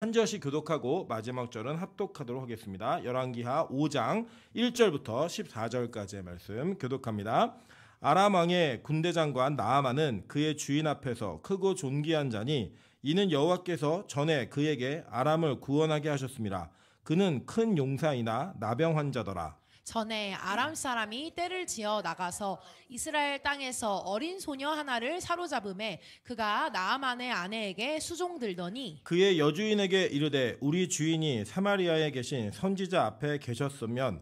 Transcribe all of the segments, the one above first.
한 절씩 교독하고 마지막 절은 합독하도록 하겠습니다. 열왕기하 5장 1절부터 14절까지의 말씀 교독합니다. 아람 왕의 군대 장관 나아만은 그의 주인 앞에서 크고 존귀한 자니 이는 여호와께서 전에 그에게 아람을 구원하게 하셨습니다. 그는 큰 용사이나 나병 환자더라. 전에 아람 사람이 떼를 지어 나가서 이스라엘 땅에서 어린 소녀 하나를 사로잡음에 그가 나아만의 아내에게 수종들더니 그의 여주인에게 이르되 우리 주인이 사마리아에 계신 선지자 앞에 계셨으면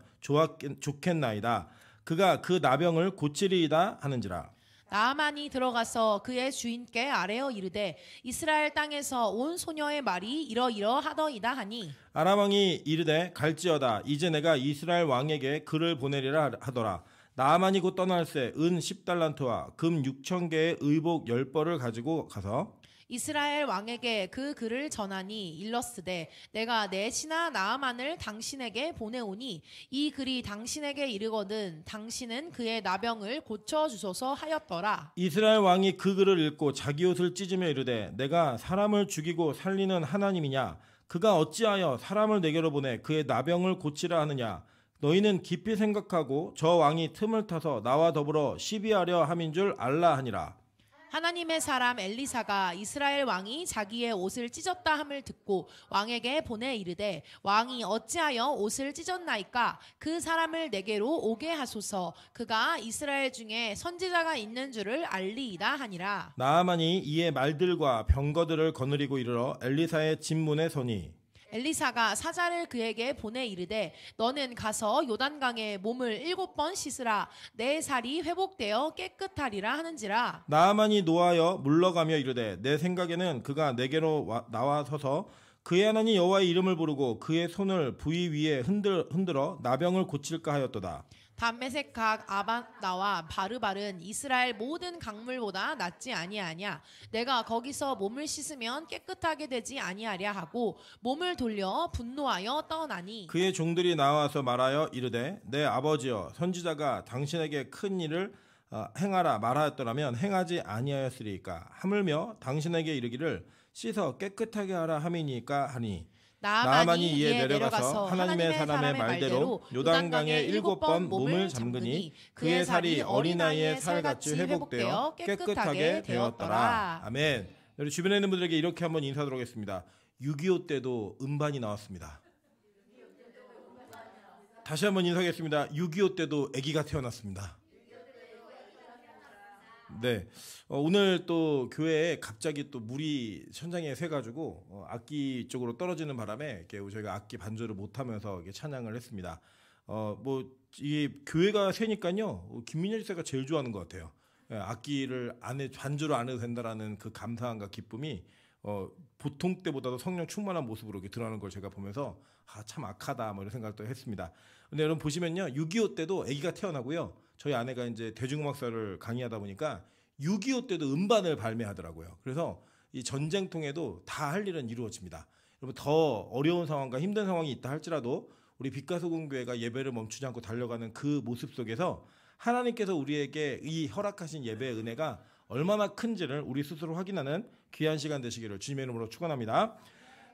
좋겠나이다. 그가 그 나병을 고치리이다 하는지라. 나아만이 들어가서 그의 주인께 아뢰어 이르되 이스라엘 땅에서 온 소녀의 말이 이러이러하더이다 하니 아람 왕이 이르되 갈지어다. 이제 내가 이스라엘 왕에게 글을 보내리라 하더라. 나아만이 곧 떠날새 은 10달란트와 금 6,000개의 의복 10벌을 가지고 가서 이스라엘 왕에게 그 글을 전하니 일러스되 내가 내 신하 나아만을 당신에게 보내오니 이 글이 당신에게 이르거든 당신은 그의 나병을 고쳐주소서 하였더라. 이스라엘 왕이 그 글을 읽고 자기 옷을 찢으며 이르되 내가 사람을 죽이고 살리는 하나님이냐? 그가 어찌하여 사람을 내게로 보내 그의 나병을 고치라 하느냐? 너희는 깊이 생각하고 저 왕이 틈을 타서 나와 더불어 시비하려 함인 줄 알라 하니라. 하나님의 사람 엘리사가 이스라엘 왕이 자기의 옷을 찢었다 함을 듣고 왕에게 보내 이르되 왕이 어찌하여 옷을 찢었나이까? 그 사람을 내게로 오게 하소서. 그가 이스라엘 중에 선지자가 있는 줄을 알리이다 하니라. 나아만이 이에 말들과 병거들을 거느리고 이르러 엘리사의 집문에 서니 엘리사가 사자를 그에게 보내 이르되 너는 가서 요단강에 몸을 7번 씻으라. 내 살이 회복되어 깨끗하리라 하는지라. 나아만이 노하여 물러가며 이르되 내 생각에는 그가 내게로 나와 서서 그의 하나님 여호와의 이름을 부르고 그의 손을 부위 위에 흔들어 나병을 고칠까 하였도다. 담메색각 아반나와 바르발은 이스라엘 모든 강물보다 낫지 아니하냐. 내가 거기서 몸을 씻으면 깨끗하게 되지 아니하랴 하고 몸을 돌려 분노하여 떠나니 그의 종들이 나와서 말하여 이르되 내 아버지여 선지자가 당신에게 큰 일을 행하라 말하였더라면 행하지 아니하였으리까. 하물며 당신에게 이르기를 씻어 깨끗하게 하라 함이니까 하니 나아만이 이에 내려가서 하나님의 사람의 말대로 요단강에 7번 몸을 잠그니 그의 살이 어린아이의 살같이 회복되어 깨끗하게 되었더라. 아멘. 우리 주변에 있는 분들에게 이렇게 한번 인사드리도록 하겠습니다. 6.25 때도 음반이 나왔습니다. 다시 한번 인사하겠습니다. 6.25 때도 아기가 태어났습니다. 네, 오늘 또 교회에 갑자기 또 물이 천장에 새가지고 악기 쪽으로 떨어지는 바람에 이렇게 저희가 악기 반주를 못하면서 이렇게 찬양을 했습니다. 뭐 이 교회가 새니까요, 김민열 씨가 제일 좋아하는 것 같아요. 악기를 반주를 안 해도 된다라는 그 감사함과 기쁨이 보통 때보다도 성령 충만한 모습으로 이렇게 드러나는 걸 제가 보면서 참 악하다 뭐 이런 생각도 했습니다. 근데 여러분 보시면요, 6.25 때도 아기가 태어나고요. 저희 아내가 이제 대중음악사를 강의하다 보니까 6.25 때도 음반을 발매하더라고요. 그래서 이 전쟁통에도 다 할 일은 이루어집니다. 여러분 더 어려운 상황과 힘든 상황이 있다 할지라도 우리 빛가소금교회가 예배를 멈추지 않고 달려가는 그 모습 속에서 하나님께서 우리에게 이 허락하신 예배의 은혜가 얼마나 큰지를 우리 스스로 확인하는 귀한 시간 되시기를 주님의 이름으로 축원합니다.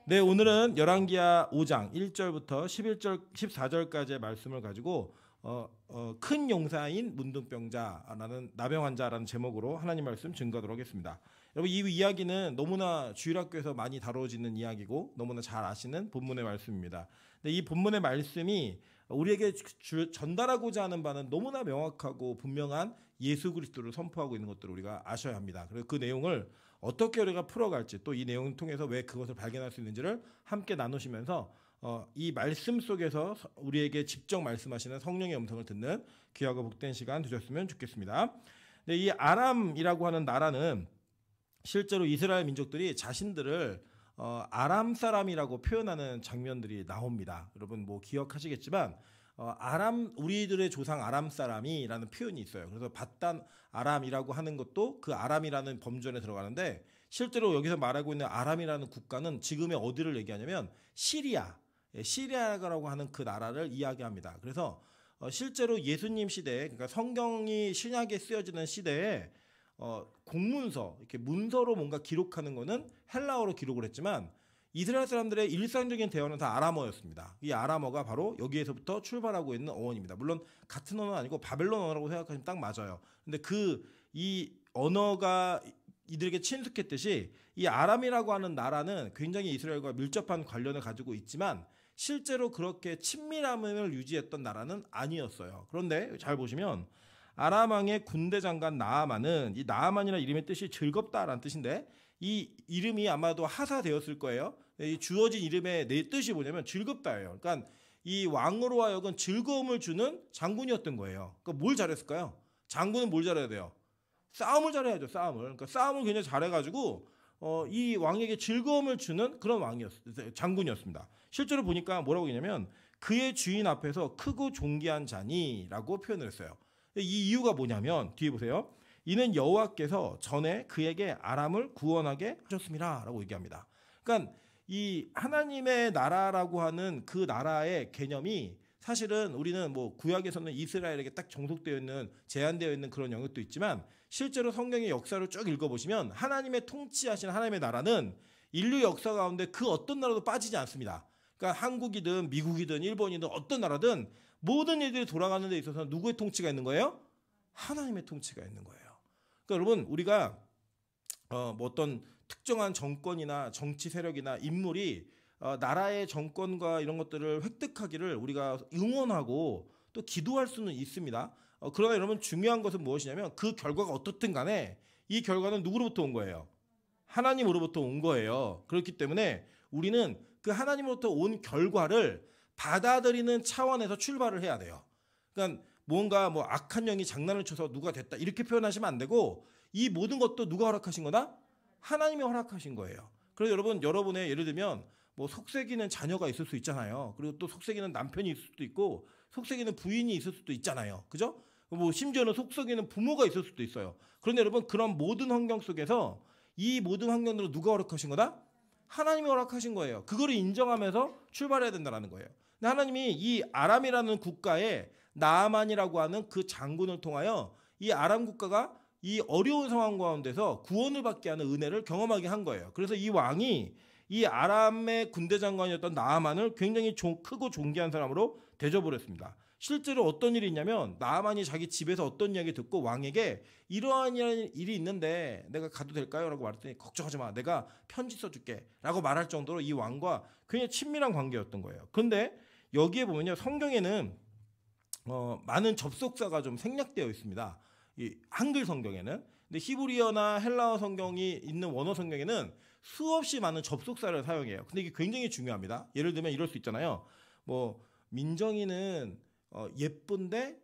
네, 오늘은 열왕기하 5장 1절부터 14절까지의 말씀을 가지고 큰 용사인 문둥병자라는 나병 환자라는 제목으로 하나님 말씀 증거하도록 하겠습니다. 여러분 이 이야기는 너무나 주일학교에서 많이 다뤄지는 이야기고 너무나 잘 아시는 본문의 말씀입니다. 근데 이 본문의 말씀이 우리에게 전달하고자 하는 바는 너무나 명확하고 분명한 예수 그리스도를 선포하고 있는 것들을 우리가 아셔야 합니다. 그리고 그 내용을 어떻게 우리가 풀어갈지 또 이 내용을 통해서 왜 그것을 발견할 수 있는지를 함께 나누시면서 이 말씀 속에서 우리에게 직접 말씀하시는 성령의 음성을 듣는 귀하고 복된 시간 되셨으면 좋겠습니다. 근데 이 아람이라고 하는 나라는 실제로 이스라엘 민족들이 자신들을 아람 사람이라고 표현하는 장면들이 나옵니다. 여러분 뭐 기억하시겠지만 우리들의 조상 아람 사람이라는 표현이 있어요. 그래서 바단 아람이라고 하는 것도 그 아람이라는 범주에 들어가는데 실제로 여기서 말하고 있는 아람이라는 국가는 지금의 어디를 얘기하냐면 시리아라고 하는 그 나라를 이야기합니다. 그래서 실제로 예수님 시대에, 그러니까 성경이 신약에 쓰여지는 시대에 공문서, 이렇게 문서로 뭔가 기록하는 거는 헬라어로 기록을 했지만 이스라엘 사람들의 일상적인 대화는 다 아람어였습니다. 이 아람어가 바로 여기에서부터 출발하고 있는 어원입니다. 물론 같은 언어는 아니고 바벨론 언어라고 생각하시면 딱 맞아요. 근데 이 언어가 이들에게 친숙했듯이 이 아람이라고 하는 나라는 굉장히 이스라엘과 밀접한 관련을 가지고 있지만 실제로 그렇게 친밀함을 유지했던 나라는 아니었어요. 그런데 잘 보시면 아람 왕의 군대 장관 나아만은, 이 나아만이라는 이름의 뜻이 즐겁다라는 뜻인데 이 이름이 아마도 하사되었을 거예요. 이 주어진 이름의 내 뜻이 뭐냐면 즐겁다예요. 그러니까 이 왕으로 하여금 즐거움을 주는 장군이었던 거예요. 그러니까 뭘 잘했을까요? 장군은 뭘 잘해야 돼요? 싸움을 잘해야죠. 싸움을. 그러니까 싸움을 굉장히 잘해가지고 이 왕에게 즐거움을 주는 그런 장군이었습니다. 실제로 보니까 뭐라고 했냐면 그의 주인 앞에서 크고 존귀한 자니라고 표현을 했어요. 이 이유가 뭐냐면 뒤에 보세요. 이는 여호와께서 전에 그에게 아람을 구원하게 하셨습니다라고 얘기합니다. 그러니까 이 하나님의 나라라고 하는 그 나라의 개념이 사실은 우리는 뭐 구약에서는 이스라엘에게 딱 정속되어 있는, 제한되어 있는 그런 영역도 있지만 실제로 성경의 역사를 쭉 읽어보시면 하나님의 통치하신 하나님의 나라는 인류 역사 가운데 그 어떤 나라도 빠지지 않습니다. 그러니까 한국이든 미국이든 일본이든 어떤 나라든 모든 일들이 돌아가는 데 있어서 누구의 통치가 있는 거예요? 하나님의 통치가 있는 거예요. 그러니까 여러분 우리가 뭐 어떤 특정한 정권이나 정치 세력이나 인물이 나라의 정권과 이런 것들을 획득하기를 우리가 응원하고 또 기도할 수는 있습니다. 그러나 여러분 중요한 것은 무엇이냐면 그 결과가 어떻든 간에 이 결과는 누구로부터 온 거예요? 하나님으로부터 온 거예요. 그렇기 때문에 우리는 그 하나님으로부터 온 결과를 받아들이는 차원에서 출발을 해야 돼요. 그러니까 뭔가 뭐 악한 영이 장난을 쳐서 누가 됐다 이렇게 표현하시면 안 되고 이 모든 것도 누가 허락하신 거다? 하나님이 허락하신 거예요. 그래서 여러분의 예를 들면 뭐 속썩이는 자녀가 있을 수 있잖아요. 그리고 또 속썩이는 남편이 있을 수도 있고 속썩이는 부인이 있을 수도 있잖아요. 그죠? 뭐 심지어는 속썩이는 부모가 있을 수도 있어요. 그런데 여러분 그런 모든 환경 속에서 이 모든 환경으로 누가 허락하신 거다? 하나님이 허락하신 거예요. 그거를 인정하면서 출발해야 된다는 거예요. 근데 하나님이 이 아람이라는 국가에 나아만이라고 하는 그 장군을 통하여 이 아람 국가가 이 어려운 상황 가운데서 구원을 받게 하는 은혜를 경험하게 한 거예요. 그래서 이 왕이 이 아람의 군대 장관이었던 나아만을 굉장히 크고 존귀한 사람으로 대접을 했습니다. 실제로 어떤 일이 있냐면 나아만이 자기 집에서 어떤 이야기 듣고 왕에게 이러한 일이 있는데 내가 가도 될까요? 라고 말했더니 걱정하지 마. 내가 편지 써줄게. 라고 말할 정도로 이 왕과 굉장히 친밀한 관계였던 거예요. 그런데 여기에 보면요. 성경에는 많은 접속사가 좀 생략되어 있습니다. 이 한글 성경에는. 근데 히브리어나 헬라어 성경이 있는 원어 성경에는 수없이 많은 접속사를 사용해요. 근데 이게 굉장히 중요합니다. 예를 들면 이럴 수 있잖아요. 뭐 민정이는 예쁜데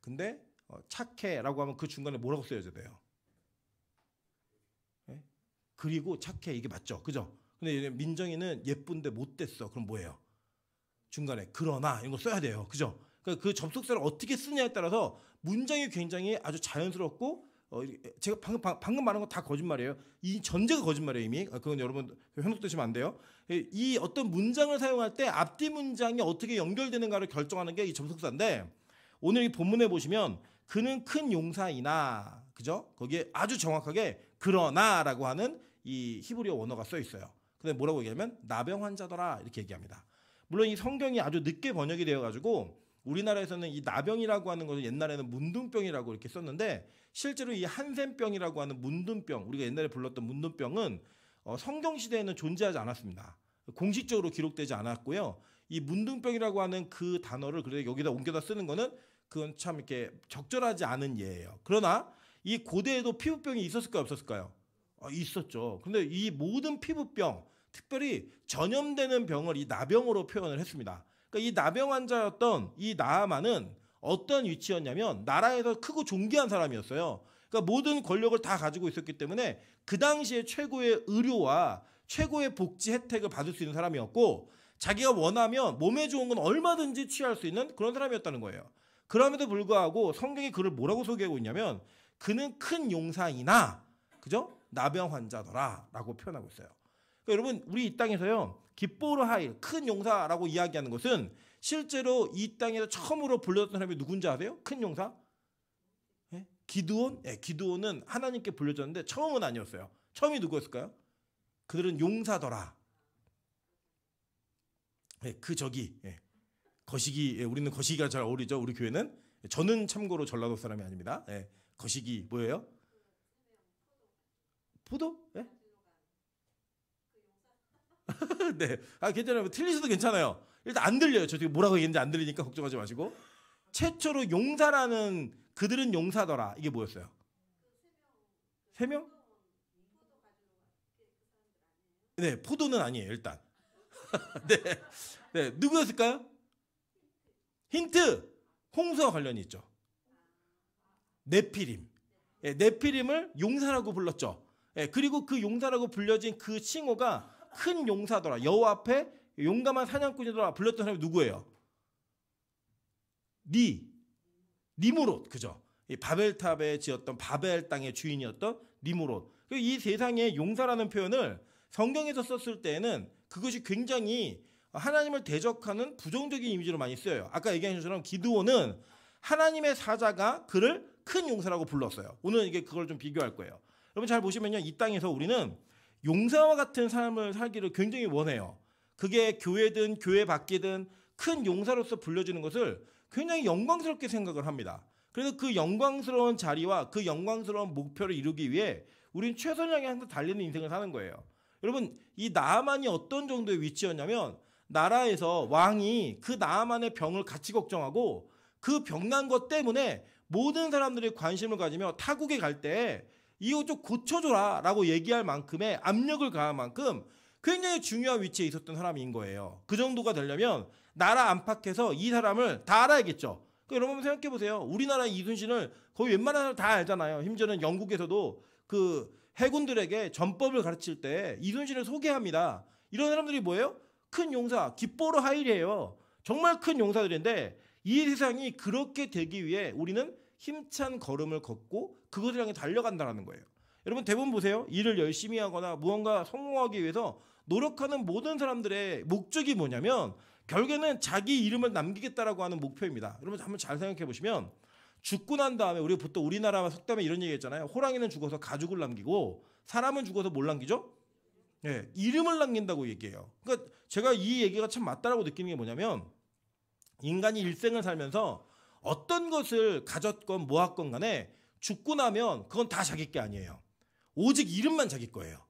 근데 착해라고 하면 그 중간에 뭐라고 써야 돼요? 네? 그리고 착해 이게 맞죠? 그죠? 근데 민정이는 예쁜데 못됐어. 그럼 뭐예요? 중간에 그러나 이런 거 써야 돼요. 그죠? 그러니까 그 접속사를 어떻게 쓰냐에 따라서 문장이 굉장히 아주 자연스럽고 제가 방금 말한 거 다 거짓말이에요. 이 전제가 거짓말이에요 이미. 그건 여러분 현혹되시면 안 돼요. 이 어떤 문장을 사용할 때 앞뒤 문장이 어떻게 연결되는가를 결정하는 게 이 접속사인데 오늘 이 본문에 보시면 그는 큰 용사이나 그죠? 거기에 아주 정확하게 그러나라고 하는 이 히브리어 원어가 써 있어요. 근데 뭐라고 얘기하면 나병 환자더라 이렇게 얘기합니다. 물론 이 성경이 아주 늦게 번역이 되어가지고 우리나라에서는 이 나병이라고 하는 것을 옛날에는 문둥병이라고 이렇게 썼는데 실제로 이 한센병이라고 하는 문둥병 우리가 옛날에 불렀던 문둥병은 성경 시대에는 존재하지 않았습니다. 공식적으로 기록되지 않았고요. 이 문둥병이라고 하는 그 단어를 그래서 여기다 옮겨다 쓰는 거는 그건 참 이렇게 적절하지 않은 예예요. 그러나 이 고대에도 피부병이 있었을까요, 없었을까요? 있었죠. 근데 이 모든 피부병, 특별히 전염되는 병을 이 나병으로 표현을 했습니다. 그러니까 이 나병 환자였던 이 나아만은 어떤 위치였냐면 나라에서 크고 존귀한 사람이었어요. 그러니까 모든 권력을 다 가지고 있었기 때문에 그 당시에 최고의 의료와 최고의 복지 혜택을 받을 수 있는 사람이었고 자기가 원하면 몸에 좋은 건 얼마든지 취할 수 있는 그런 사람이었다는 거예요. 그럼에도 불구하고 성경이 그를 뭐라고 소개하고 있냐면 그는 큰 용사이나 그죠? 나병 환자더라 라고 표현하고 있어요. 그러니까 여러분 우리 이 땅에서요. 기뻐로 하일 큰 용사라고 이야기하는 것은 실제로 이 땅에서 처음으로 불렸던 사람이 누군지 아세요? 큰 용사? 예? 기드온? 예, 기드온은 하나님께 불려졌는데 처음은 아니었어요. 처음이 누구였을까요? 그들은 용사더라. 예, 그 저기 거시기, 우리는 거시기가 잘 어울리죠. 우리 교회는. 저는 참고로 전라도 사람이 아닙니다. 거시기 뭐예요? 포도? 예? 네. 괜찮아요. 틀릴 수도 괜찮아요. 일단 안 들려요. 저 지금 뭐라고 얘기했는지 안 들리니까 걱정하지 마시고. 최초로 용사라는 그들은 용사더라. 이게 뭐였어요? 세 명? 네, 포도는 아니에요. 일단. 네. 네, 누구였을까요? 힌트. 홍수와 관련이 있죠. 네피림. 네피림을 용사라고 불렀죠. 그리고 그 용사라고 불려진 그 칭호가 큰 용사더라. 여호와 앞에 용감한 사냥꾼이더라. 불렸던 사람이 누구예요? 니무롯. 그죠? 이 바벨탑에 지었던 바벨 땅의 주인이었던 니무롯. 이 세상에 용사라는 표현을 성경에서 썼을 때에는 그것이 굉장히 하나님을 대적하는 부정적인 이미지로 많이 쓰여요. 아까 얘기한 것처럼 기드온은 하나님의 사자가 그를 큰 용사라고 불렀어요. 오늘 이게 그걸 좀 비교할 거예요. 여러분 잘 보시면요, 이 땅에서 우리는 용사와 같은 삶을 살기를 굉장히 원해요. 그게 교회든 교회 밖이든 큰 용사로서 불려지는 것을 굉장히 영광스럽게 생각을 합니다. 그래서 그 영광스러운 자리와 그 영광스러운 목표를 이루기 위해 우리는 최선을 향해 항상 달리는 인생을 사는 거예요. 여러분, 이 나아만이 어떤 정도의 위치였냐면 나라에서 왕이 그 나아만의 병을 같이 걱정하고 그 병난 것 때문에 모든 사람들이 관심을 가지며 타국에 갈 때 이거 좀 고쳐줘라 라고 얘기할 만큼의 압력을 가할 만큼 굉장히 중요한 위치에 있었던 사람인 거예요. 그 정도가 되려면 나라 안팎에서 이 사람을 다 알아야겠죠. 그러니까 여러분 생각해 보세요. 우리나라의 이순신을 거의 웬만한 사람 다 알잖아요. 심지어는 영국에서도 그 해군들에게 전법을 가르칠 때 이순신을 소개합니다. 이런 사람들이 뭐예요? 큰 용사, 기뽀르 하일이에요. 정말 큰 용사들인데 이 세상이 그렇게 되기 위해 우리는 힘찬 걸음을 걷고 그것을 향해 달려간다는 거예요. 여러분 대부분 보세요. 일을 열심히 하거나 무언가 성공하기 위해서 노력하는 모든 사람들의 목적이 뭐냐면 결국에는 자기 이름을 남기겠다라고 하는 목표입니다. 여러분 한번 잘 생각해 보시면 죽고 난 다음에 우리 보통 우리나라 속담에 이런 얘기 했잖아요. 호랑이는 죽어서 가죽을 남기고 사람은 죽어서 뭘 남기죠? 네, 이름을 남긴다고 얘기해요. 그러니까 제가 이 얘기가 참 맞다라고 느끼는 게 뭐냐면 인간이 일생을 살면서 어떤 것을 가졌건 모았건 간에 죽고 나면 그건 다 자기 게 아니에요. 오직 이름만 자기 거예요.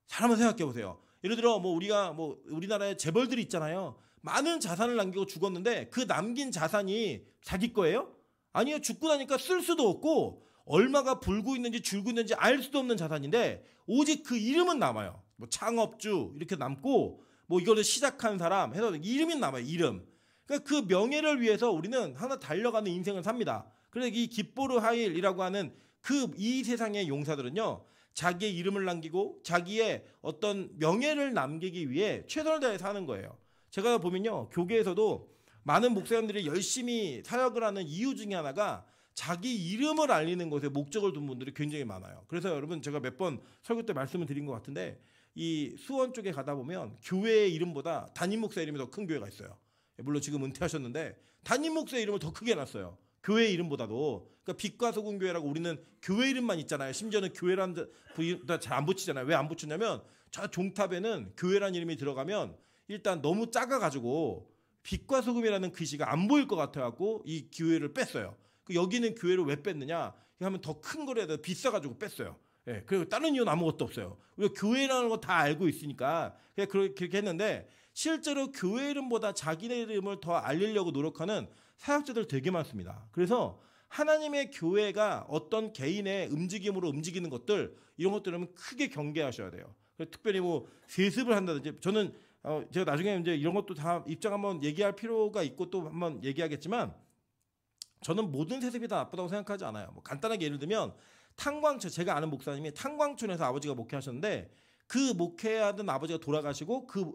사람을 생각해 보세요. 예를 들어 우리가 우리나라에 재벌들이 있잖아요. 많은 자산을 남기고 죽었는데 그 남긴 자산이 자기 거예요? 아니요. 죽고 나니까 쓸 수도 없고 얼마가 불고 있는지 줄고 있는지 알 수도 없는 자산인데 오직 그 이름은 남아요. 창업주 이렇게 남고 이거를 시작한 사람 해서 이름이 남아요. 이름. 그러니까 그 명예를 위해서 우리는 하나 달려가는 인생을 삽니다. 그래서 이 기뽀르 하일이라고 하는 이 세상의 용사들은요. 자기의 이름을 남기고 자기의 어떤 명예를 남기기 위해 최선을 다해 사는 거예요. 제가 보면요. 교계에서도 많은 목사님들이 열심히 사역을 하는 이유 중에 하나가 자기 이름을 알리는 것에 목적을 둔 분들이 굉장히 많아요. 그래서 여러분 제가 몇 번 설교 때 말씀을 드린 것 같은데 이 수원 쪽에 가다 보면 교회의 이름보다 담임 목사 이름이 더 큰 교회가 있어요. 물론 지금 은퇴하셨는데 담임 목사 이름을 더 크게 해놨어요. 교회 이름보다도. 그러니까 빛과 소금 교회라고 우리는 교회 이름만 있잖아요. 심지어는 교회라는 잘 안 붙이잖아요. 왜 안 붙였냐면 저 종탑에는 교회라는 이름이 들어가면 일단 너무 작아가지고 빛과 소금이라는 글씨가 안 보일 것 같아갖고 이 교회를 뺐어요. 여기는 교회를 왜 뺐느냐? 하면 더 큰 거를 해야 비싸가지고 뺐어요. 예, 그리고 다른 이유는 아무것도 없어요. 우리가 교회라는 거 다 알고 있으니까 그냥 그렇게 했는데 실제로 교회 이름보다 자기네 이름을 더 알리려고 노력하는 사역자들 되게 많습니다. 그래서 하나님의 교회가 어떤 개인의 움직임으로 움직이는 것들 이런 것들은 크게 경계하셔야 돼요. 특별히 세습을 한다든지 저는 제가 나중에 이제 이런 것도 다 입장 한번 얘기할 필요가 있고 또 한번 얘기하겠지만 저는 모든 세습이 다 나쁘다고 생각하지 않아요. 간단하게 예를 들면 탄광촌 제가 아는 목사님이 탄광촌에서 아버지가 목회하셨는데 그 목회하던 아버지가 돌아가시고 그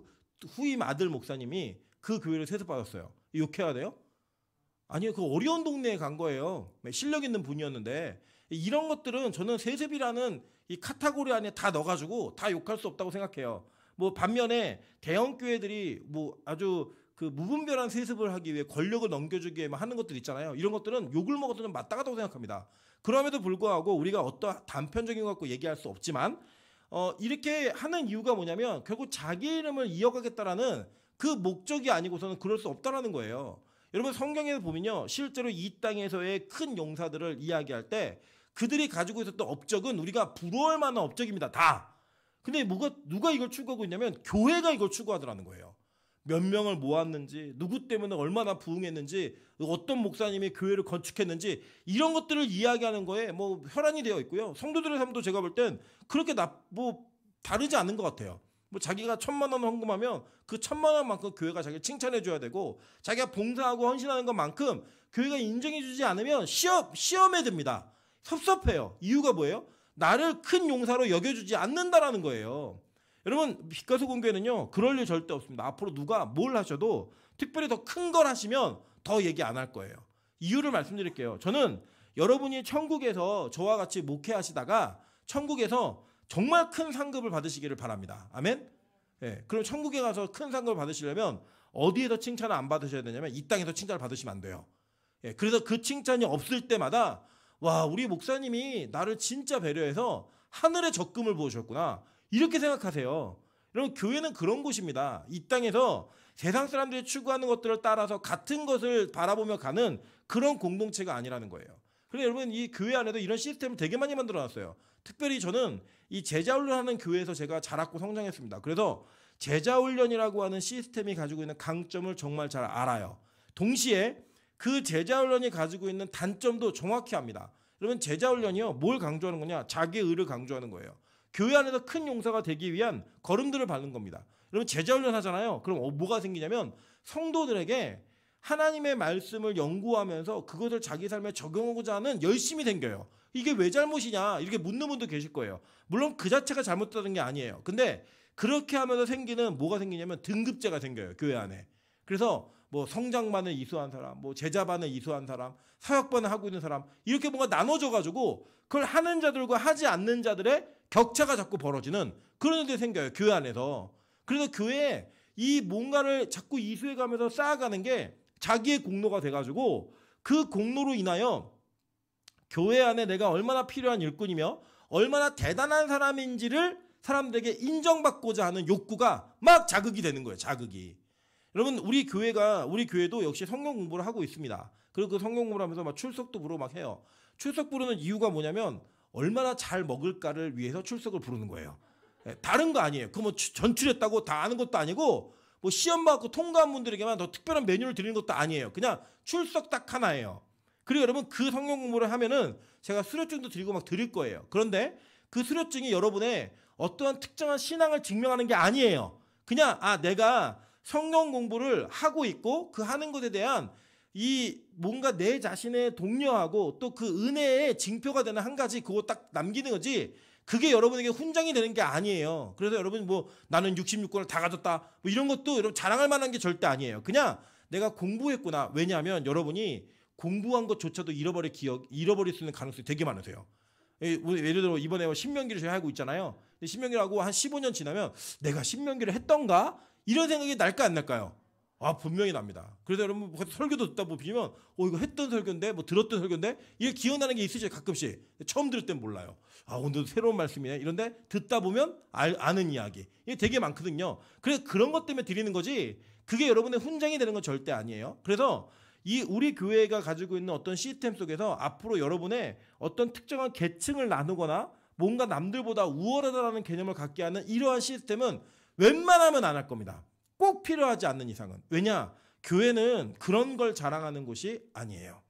후임 아들 목사님이 그 교회를 세습받았어요. 욕해야 돼요? 아니요. 그 어려운 동네에 간 거예요. 실력 있는 분이었는데 이런 것들은 저는 세습이라는 이 카테고리 안에 다 넣어가지고 다 욕할 수 없다고 생각해요. 반면에 대형 교회들이 아주 그 무분별한 세습을 하기 위해 권력을 넘겨주기 위해 하는 것들 있잖아요. 이런 것들은 욕을 먹어도 좀 마땅하다고 생각합니다. 그럼에도 불구하고 우리가 어떤 단편적인 것 갖고 얘기할 수 없지만 이렇게 하는 이유가 뭐냐면 결국 자기 이름을 이어가겠다라는 그 목적이 아니고서는 그럴 수 없다라는 거예요. 여러분 성경에 보면요, 실제로 이 땅에서의 큰 용사들을 이야기할 때 그들이 가지고 있었던 업적은 우리가 부러워할 만한 업적입니다. 다. 근데 누가 이걸 추구하고 있냐면 교회가 이걸 추구하더라는 거예요. 몇 명을 모았는지, 누구 때문에 얼마나 부흥했는지, 어떤 목사님이 교회를 건축했는지 이런 것들을 이야기하는 거에 뭐 혈안이 되어 있고요. 성도들의 삶도 제가 볼 땐 그렇게 다르지 않은 것 같아요. 뭐 자기가 1,000만 원 헌금하면 그 1,000만 원만큼 교회가 자기를 칭찬해 줘야 되고, 자기가 봉사하고 헌신하는 것만큼 교회가 인정해 주지 않으면 시험에 듭니다. 섭섭해요. 이유가 뭐예요? 나를 큰 용사로 여겨주지 않는다라는 거예요. 여러분 빛가수 공교회는요 그럴 일 절대 없습니다. 앞으로 누가 뭘 하셔도 특별히 더 큰 걸 하시면 더 얘기 안 할 거예요. 이유를 말씀드릴게요. 저는 여러분이 천국에서 저와 같이 목회하시다가 천국에서 정말 큰 상급을 받으시기를 바랍니다. 아멘? 네, 그럼 천국에 가서 큰 상급을 받으시려면 어디에서 칭찬을 안 받으셔야 되냐면 이 땅에서 칭찬을 받으시면 안 돼요. 네, 그래서 그 칭찬이 없을 때마다 와, 우리 목사님이 나를 진짜 배려해서 하늘의 적금을 부어주셨구나, 이렇게 생각하세요. 여러분 교회는 그런 곳입니다. 이 땅에서 세상 사람들이 추구하는 것들을 따라서 같은 것을 바라보며 가는 그런 공동체가 아니라는 거예요. 그래서 여러분 이 교회 안에도 이런 시스템을 되게 많이 만들어놨어요. 특별히 저는 이 제자훈련하는 교회에서 제가 자랐고 성장했습니다. 그래서 제자훈련이라고 하는 시스템이 가지고 있는 강점을 정말 잘 알아요. 동시에 그 제자훈련이 가지고 있는 단점도 정확히 압니다. 여러분 제자훈련이요 뭘 강조하는 거냐? 자기의 의를 강조하는 거예요. 교회 안에서 큰 용사가 되기 위한 걸음들을 밟는 겁니다. 여러분 제자훈련 하잖아요. 그럼 뭐가 생기냐면 성도들에게 하나님의 말씀을 연구하면서 그것을 자기 삶에 적용하고자 하는 열심이 생겨요. 이게 왜 잘못이냐 이렇게 묻는 분도 계실 거예요. 물론 그 자체가 잘못되는 게 아니에요. 근데 그렇게 하면서 생기는 뭐가 생기냐면 등급제가 생겨요. 교회 안에. 그래서 뭐 성장반을 이수한 사람, 뭐 제자반을 이수한 사람, 사역반을 하고 있는 사람, 이렇게 뭔가 나눠져가지고 그걸 하는 자들과 하지 않는 자들의 격차가 자꾸 벌어지는 그런 일들이 생겨요. 교회 안에서. 그래서 교회에 이 뭔가를 자꾸 이수해가면서 쌓아가는 게 자기의 공로가 돼가지고 그 공로로 인하여 교회 안에 내가 얼마나 필요한 일꾼이며 얼마나 대단한 사람인지를 사람들에게 인정받고자 하는 욕구가 막 자극이 되는 거예요. 자극이. 여러분 우리 교회도 역시 성경 공부를 하고 있습니다. 그리고 그 성경 공부를 하면서 막 출석도 부르고 막 해요. 출석 부르는 이유가 뭐냐면 얼마나 잘 먹을까를 위해서 출석을 부르는 거예요. 다른 거 아니에요. 그 뭐 전출했다고 다 아는 것도 아니고 뭐 시험 받고 통과한 분들에게만 더 특별한 메뉴를 드리는 것도 아니에요. 그냥 출석 딱 하나예요. 그리고 여러분 그 성경 공부를 하면은 제가 수료증도 드리고 막 드릴 거예요. 그런데 그 수료증이 여러분의 어떠한 특정한 신앙을 증명하는 게 아니에요. 그냥 내가 성경 공부를 하고 있고 그 하는 것에 대한 이 뭔가 내 자신의 독려하고 또 그 은혜의 징표가 되는 한 가지 그거 딱 남기는 거지, 그게 여러분에게 훈장이 되는 게 아니에요. 그래서 여러분 뭐 나는 66권을 다 가졌다 뭐 이런 것도 여러분 자랑할 만한 게 절대 아니에요. 그냥 내가 공부했구나. 왜냐하면 여러분이 공부한 것조차도 잃어버릴 수 있는 가능성이 되게 많으세요. 예를 들어 이번에 신명기를 저희 하고 있잖아요. 신명기를 하고 한 15년 지나면 내가 신명기를 했던가? 이런 생각이 날까 안 날까요? 분명히 납니다. 그래서 여러분 설교도 듣다 보면 이거 했던 설교인데 뭐 들었던 설교인데 이게 기억나는 게 있으시죠? 가끔씩. 처음 들을 땐 몰라요. 오늘도 새로운 말씀이네. 이런데 듣다 보면 아는 이야기. 이게 되게 많거든요. 그래서 그런 것 때문에 드리는 거지 그게 여러분의 훈장이 되는 건 절대 아니에요. 그래서 이 우리 교회가 가지고 있는 어떤 시스템 속에서 앞으로 여러분의 어떤 특정한 계층을 나누거나 뭔가 남들보다 우월하다는 개념을 갖게 하는 이러한 시스템은 웬만하면 안 할 겁니다. 꼭 필요하지 않는 이상은. 왜냐? 교회는 그런 걸 자랑하는 곳이 아니에요.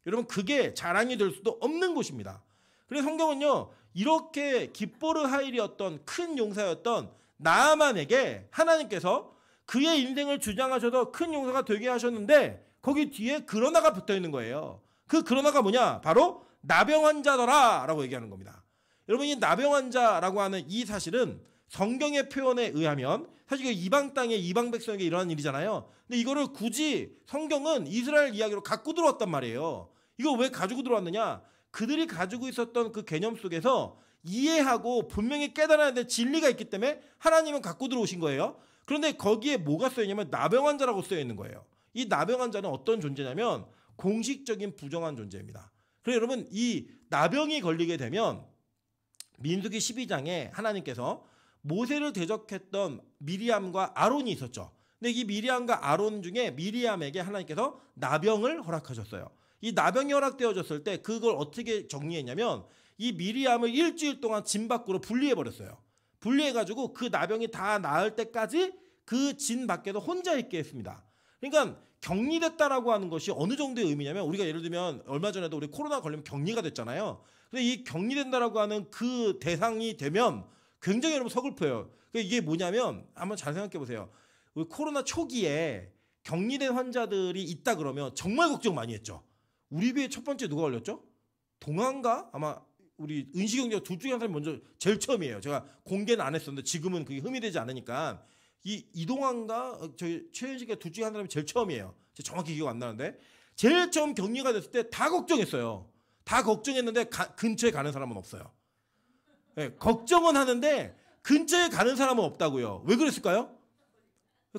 여러분 그게 자랑이 될 수도 없는 곳입니다. 그래서 성경은요 이렇게 기뻐르 하일이었던 큰 용사였던 나아만에게 하나님께서 그의 인생을 주장하셔서 큰 용사가 되게 하셨는데 거기 뒤에 그러나가 붙어있는 거예요. 그 그러나가 뭐냐? 바로 나병 환자더라 라고 얘기하는 겁니다. 여러분 이 나병 환자라고 하는 이 사실은 성경의 표현에 의하면 사실 이방 땅의 이방 백성에게 일어난 일이잖아요. 근데 이거를 굳이 성경은 이스라엘 이야기로 갖고 들어왔단 말이에요. 이거 왜 가지고 들어왔느냐? 그들이 가지고 있었던 그 개념 속에서 이해하고 분명히 깨달아야 될 진리가 있기 때문에 하나님은 갖고 들어오신 거예요. 그런데 거기에 뭐가 쓰여있냐면 나병 환자라고 쓰여 있는 거예요. 이 나병 환자는 어떤 존재냐면 공식적인 부정한 존재입니다. 그래서 여러분 이 나병이 걸리게 되면 민수기 12장에 하나님께서 모세를 대적했던 미리암과 아론이 있었죠. 근데 이 미리암과 아론 중에 미리암에게 하나님께서 나병을 허락하셨어요. 이 나병이 허락되어졌을 때 그걸 어떻게 정리했냐면 이 미리암을 일주일 동안 진 밖으로 분리해버렸어요. 분리해가지고 그 나병이 다 나을 때까지 그 진 밖에서 혼자 있게 했습니다. 그러니까 격리됐다라고 하는 것이 어느 정도의 의미냐면 우리가 예를 들면 얼마 전에도 우리 코로나 걸리면 격리가 됐잖아요. 근데 이 격리된다라고 하는 그 대상이 되면 굉장히 여러분 서글퍼요. 이게 뭐냐면 한번 잘 생각해 보세요. 우리 코로나 초기에 격리된 환자들이 있다 그러면 정말 걱정 많이 했죠. 우리 비에 첫 번째 누가 걸렸죠? 동아인가? 아마 우리 은시경제가 둘 중에 한 사람이 먼저 제일 처음이에요. 제가 공개는 안 했었는데 지금은 그게 흠이 되지 않으니까 이동환과 저희 최현식이 둘 중에 한 사람이 제일 처음이에요. 제가 정확히 기억 안 나는데 제일 처음 격리가 됐을 때 다 걱정했어요. 다 걱정했는데 근처에 가는 사람은 없어요. 네, 걱정은 하는데 근처에 가는 사람은 없다고요. 왜 그랬을까요?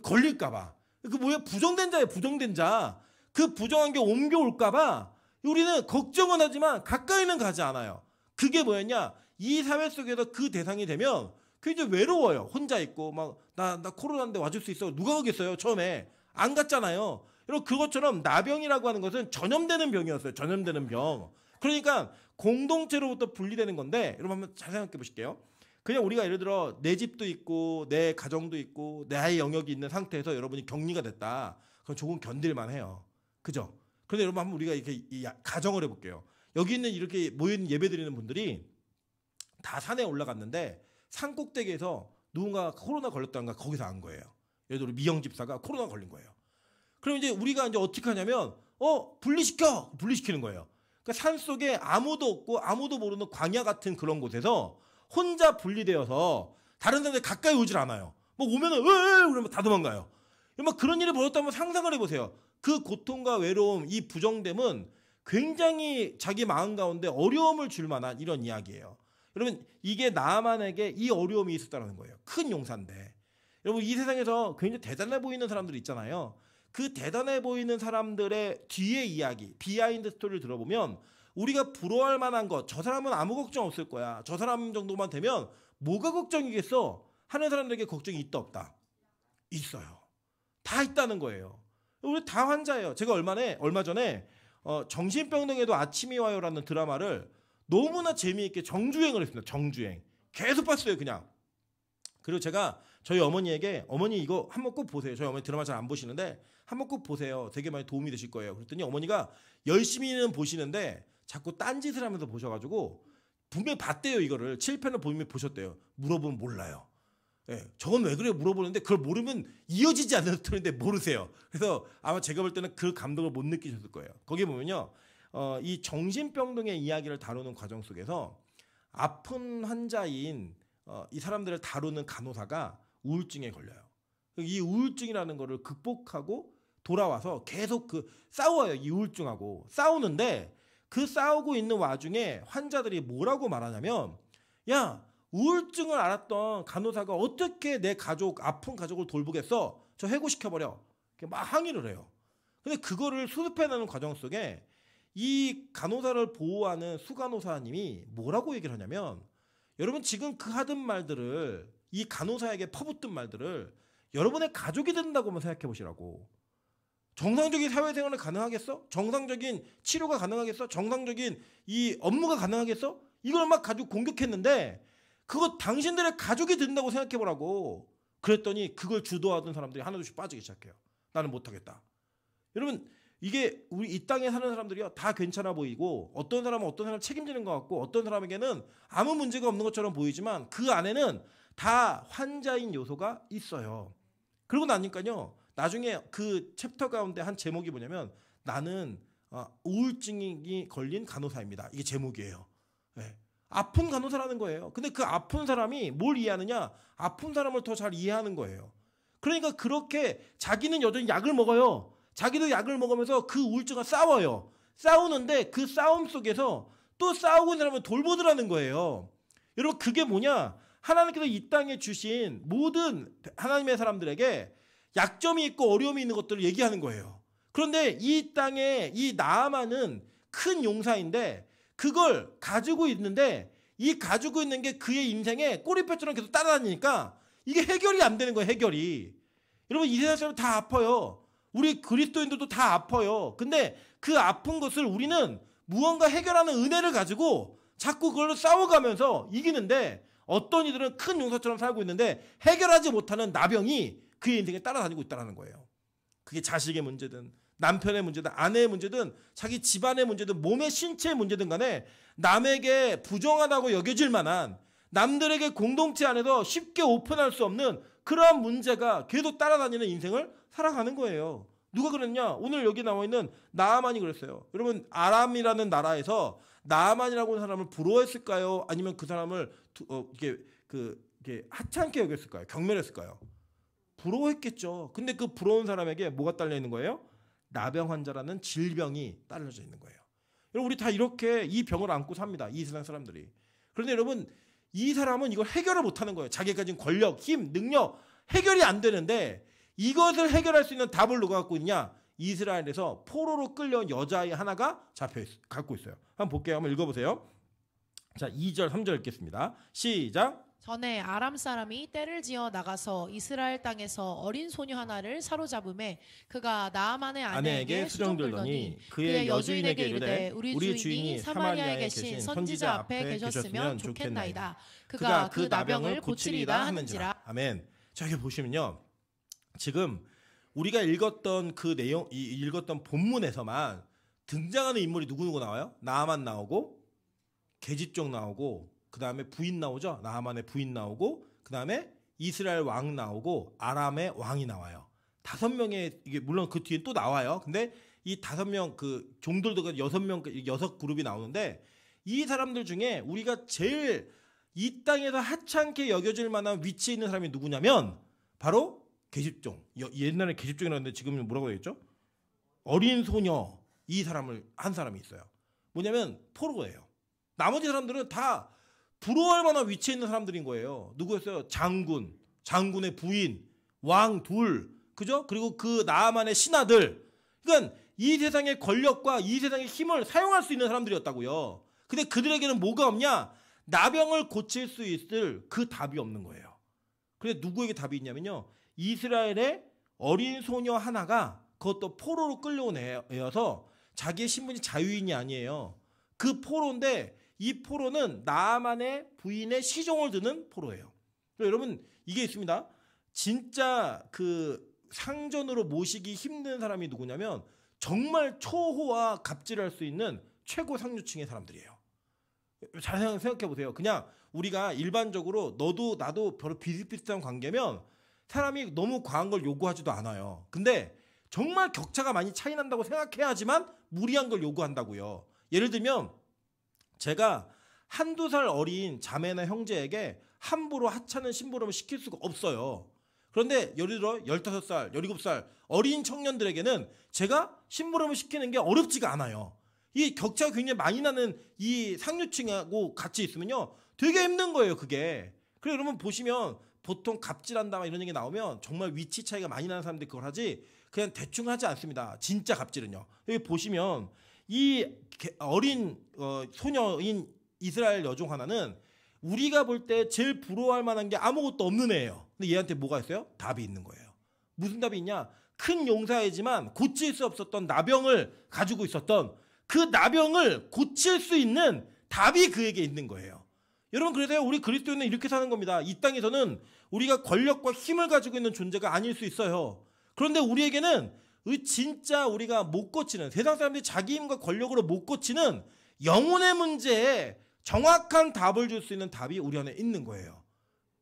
걸릴까봐. 그 뭐야 부정된 자예요. 부정된 자. 그 부정한 게 옮겨올까봐 우리는 걱정은 하지만 가까이는 가지 않아요. 그게 뭐였냐? 이 사회 속에서 그 대상이 되면 굉장히 외로워요. 혼자 있고 막 나 코로나인데 와줄 수 있어. 누가 오겠어요? 처음에 안 갔잖아요. 여러분 그것처럼 나병이라고 하는 것은 전염되는 병이었어요. 전염되는 병. 그러니까 공동체로부터 분리되는 건데 여러분 한번 잘 생각해 보실게요. 그냥 우리가 예를 들어 내 집도 있고 내 가정도 있고 내 아이 영역이 있는 상태에서 여러분이 격리가 됐다. 그럼 조금 견딜만 해요. 그죠? 그런데 여러분 한번 우리가 이렇게 가정을 해볼게요. 여기 있는 이렇게 모인 예배 드리는 분들이 다 산에 올라갔는데 산 꼭대기에서 누군가 코로나 걸렸다는가 거기서 안 거예요. 예를 들어 미영 집사가 코로나 걸린 거예요. 그럼 이제 우리가 이제 어떻게 하냐면 분리시키는 거예요. 그러니까 산 속에 아무도 없고 아무도 모르는 광야 같은 그런 곳에서 혼자 분리되어서 다른 사람들 가까이 오질 않아요. 뭐 오면은 그러면 다 도망가요. 막 그런 일이 벌었다면 상상을 해보세요. 그 고통과 외로움, 이 부정됨은 굉장히 자기 마음 가운데 어려움을 줄 만한 이런 이야기예요. 여러분 이게 나만에게 이 어려움이 있었다는 거예요. 큰 용사인데. 여러분 이 세상에서 굉장히 대단해 보이는 사람들이 있잖아요. 그 대단해 보이는 사람들의 뒤의 이야기, 비하인드 스토리를 들어보면 우리가 부러워할 만한 것, 저 사람은 아무 걱정 없을 거야. 저 사람 정도만 되면 뭐가 걱정이겠어? 하는 사람들에게 걱정이 있다 없다? 있어요. 다 있다는 거예요. 우리 다 환자예요. 제가 얼마 전에 정신병동에도 아침이 와요라는 드라마를 너무나 재미있게 정주행을 했습니다. 정주행. 계속 봤어요, 그냥. 그리고 제가 저희 어머니에게 어머니 이거 한번 꼭 보세요. 저희 어머니 드라마 잘 안 보시는데 한번 꼭 보세요. 되게 많이 도움이 되실 거예요. 그랬더니 어머니가 열심히는 보시는데 자꾸 딴짓을 하면서 보셔가지고 분명히 봤대요. 이거를 7편을 분명히 보셨대요. 물어보면 몰라요. 예, 저건 왜 그래요? 물어보는데 그걸 모르면 이어지지 않는 스토리인데 모르세요. 그래서 아마 제가 볼 때는 그 감동을 못 느끼셨을 거예요. 거기 보면요. 이 정신병동의 이야기를 다루는 과정 속에서 아픈 환자인 이 사람들을 다루는 간호사가 우울증에 걸려요. 이 우울증이라는 거를 극복하고 돌아와서 계속 싸워요. 이 우울증하고 싸우는데 그 싸우고 있는 와중에 환자들이 뭐라고 말하냐면 야 우울증을 앓았던 간호사가 어떻게 내 가족 아픈 가족을 돌보겠어? 저 해고시켜버려. 막 항의를 해요. 근데 그거를 수습해내는 과정 속에 이 간호사를 보호하는 수간호사님이 뭐라고 얘기를 하냐면 여러분 지금 그 하던 말들을 이 간호사에게 퍼붓던 말들을 여러분의 가족이 된다고만 생각해 보시라고. 정상적인 사회생활은 가능하겠어? 정상적인 치료가 가능하겠어? 정상적인 이 업무가 가능하겠어? 이걸 막 가지고 공격했는데 그거 당신들의 가족이 된다고 생각해 보라고. 그랬더니 그걸 주도하던 사람들이 하나둘씩 빠지기 시작해요. 나는 못하겠다. 여러분 이게 우리 이 땅에 사는 사람들이요 다 괜찮아 보이고 어떤 사람은 어떤 사람을 책임지는 것 같고 어떤 사람에게는 아무 문제가 없는 것처럼 보이지만 그 안에는 다 환자인 요소가 있어요. 그러고 나니까요 나중에 그 챕터 가운데 한 제목이 뭐냐면 나는 우울증이 걸린 간호사입니다. 이게 제목이에요. 네. 아픈 간호사라는 거예요. 근데 그 아픈 사람이 뭘 이해하느냐? 아픈 사람을 더 잘 이해하는 거예요. 그러니까 그렇게 자기는 여전히 약을 먹어요. 자기도 약을 먹으면서 그 우울증과 싸워요. 싸우는데 그 싸움 속에서 또 싸우고 있는 사람을 돌보더라는 거예요. 여러분 그게 뭐냐? 하나님께서 이 땅에 주신 모든 하나님의 사람들에게 약점이 있고 어려움이 있는 것들을 얘기하는 거예요. 그런데 이 땅에 이 나아만은 큰 용사인데 그걸 가지고 있는데 이 가지고 있는 게 그의 인생에 꼬리뼈처럼 계속 따라다니니까 이게 해결이 안 되는 거예요. 해결이. 여러분 이 세상 사람 다 아파요. 우리 그리스도인들도 다 아파요. 근데 그 아픈 것을 우리는 무언가 해결하는 은혜를 가지고 자꾸 그걸로 싸워가면서 이기는데 어떤 이들은 큰 용사처럼 살고 있는데 해결하지 못하는 나병이 그의 인생에 따라다니고 있다는 거예요. 그게 자식의 문제든 남편의 문제든 아내의 문제든 자기 집안의 문제든 몸의 신체의 문제든 간에 남에게 부정하다고 여겨질 만한 남들에게 공동체 안에서 쉽게 오픈할 수 없는 그러한 문제가 계속 따라다니는 인생을 살아가는 거예요. 누가 그랬냐? 오늘 여기 나와 있는 나아만이 그랬어요. 여러분 아람이라는 나라에서 나아만이라고 하는 사람을 부러워했을까요? 아니면 그 사람을 이렇게 하찮게 여겼을까요? 경멸했을까요? 부러워했겠죠. 근데 그 부러운 사람에게 뭐가 딸려 있는 거예요? 나병 환자라는 질병이 딸려져 있는 거예요. 여러분 우리 다 이렇게 이 병을 안고 삽니다. 이 세상 사람들이. 그런데 여러분 이 사람은 이걸 해결을 못하는 거예요. 자기가 가진 권력, 힘, 능력 해결이 안 되는데 이것을 해결할 수 있는 답을 누가 갖고 있냐? 이스라엘에서 포로로 끌려온 여자아이 하나가 갖고 있어요. 한번 볼게요. 한번 읽어보세요. 자, 2절, 3절 읽겠습니다. 시작. 전에 아람 사람이 떼를 지어 나가서 이스라엘 땅에서 어린 소녀 하나를 사로잡음에 그가 나아만의 아내에게 수종들더니 그의 여주인에게 이르되 우리 주인이 사마리아에 계신 선지자 앞에 계셨으면 좋겠나이다. 그가 그 나병을 고치리라 하는지라. 아멘. 자, 여기 보시면요. 지금 우리가 읽었던 그 내용, 읽었던 본문에서만 등장하는 인물이 누구누구 나와요? 나아만 나오고 계집종 나오고 그 다음에 부인 나오죠. 나아만의 부인 나오고 그 다음에 이스라엘 왕 나오고 아람의 왕이 나와요. 5명의 이게 물론 그 뒤에 또 나와요. 근데 이 5명 그 종들도 6명 6그룹이 나오는데 이 사람들 중에 우리가 제일 이 땅에서 하찮게 여겨질 만한 위치에 있는 사람이 누구냐면 바로 계집종. 옛날에 계집종이라고 했는데 지금은 뭐라고 되겠죠? 어린 소녀 이 사람을 한 사람이 있어요. 뭐냐면 포로예요. 나머지 사람들은 다 부러워할 만한 위치에 있는 사람들인 거예요. 누구였어요? 장군, 장군의 부인, 왕 둘, 그죠? 그리고 그 나아만의 신하들. 그러니까 이 세상의 권력과 이 세상의 힘을 사용할 수 있는 사람들이었다고요. 근데 그들에게는 뭐가 없냐? 나병을 고칠 수 있을 그 답이 없는 거예요. 그런데 누구에게 답이 있냐면요. 이스라엘의 어린 소녀 하나가 그것도 포로로 끌려온 애여서 자기의 신분이 자유인이 아니에요. 그 포로인데 이 포로는 나아만의 부인의 시종을 드는 포로예요. 여러분 이게 있습니다. 진짜 그 상전으로 모시기 힘든 사람이 누구냐면 정말 초호화 갑질할 수 있는 최고 상류층의 사람들이에요. 잘 생각해 보세요. 그냥 우리가 일반적으로 너도 나도 별로 비슷비슷한 관계면 사람이 너무 과한 걸 요구하지도 않아요. 근데 정말 격차가 많이 차이 난다고 생각해야지만 무리한 걸 요구한다고요. 예를 들면 제가 한두 살 어린 자매나 형제에게 함부로 하찮은 심부름을 시킬 수가 없어요. 그런데 예를 들어 15살, 17살 어린 청년들에게는 제가 심부름을 시키는 게 어렵지가 않아요. 이 격차가 굉장히 많이 나는 이 상류층하고 같이 있으면요. 되게 힘든 거예요, 그게. 그래서 여러분 보시면 보통 갑질한다 이런 얘기 나오면 정말 위치 차이가 많이 나는 사람들이 그걸 하지 그냥 대충 하지 않습니다. 진짜 갑질은요. 여기 보시면 이 어린 소녀인 이스라엘 여종 하나는 우리가 볼 때 제일 부러워할 만한 게 아무것도 없는 애예요. 근데 얘한테 뭐가 있어요? 답이 있는 거예요. 무슨 답이 있냐? 큰 용사이지만 고칠 수 없었던 나병을 가지고 있었던 그 나병을 고칠 수 있는 답이 그에게 있는 거예요. 여러분 그래서 우리 그리스도인은 이렇게 사는 겁니다. 이 땅에서는 우리가 권력과 힘을 가지고 있는 존재가 아닐 수 있어요. 그런데 우리에게는 진짜 우리가 못 고치는 세상 사람들이 자기 힘과 권력으로 못 고치는 영혼의 문제에 정확한 답을 줄 수 있는 답이 우리 안에 있는 거예요.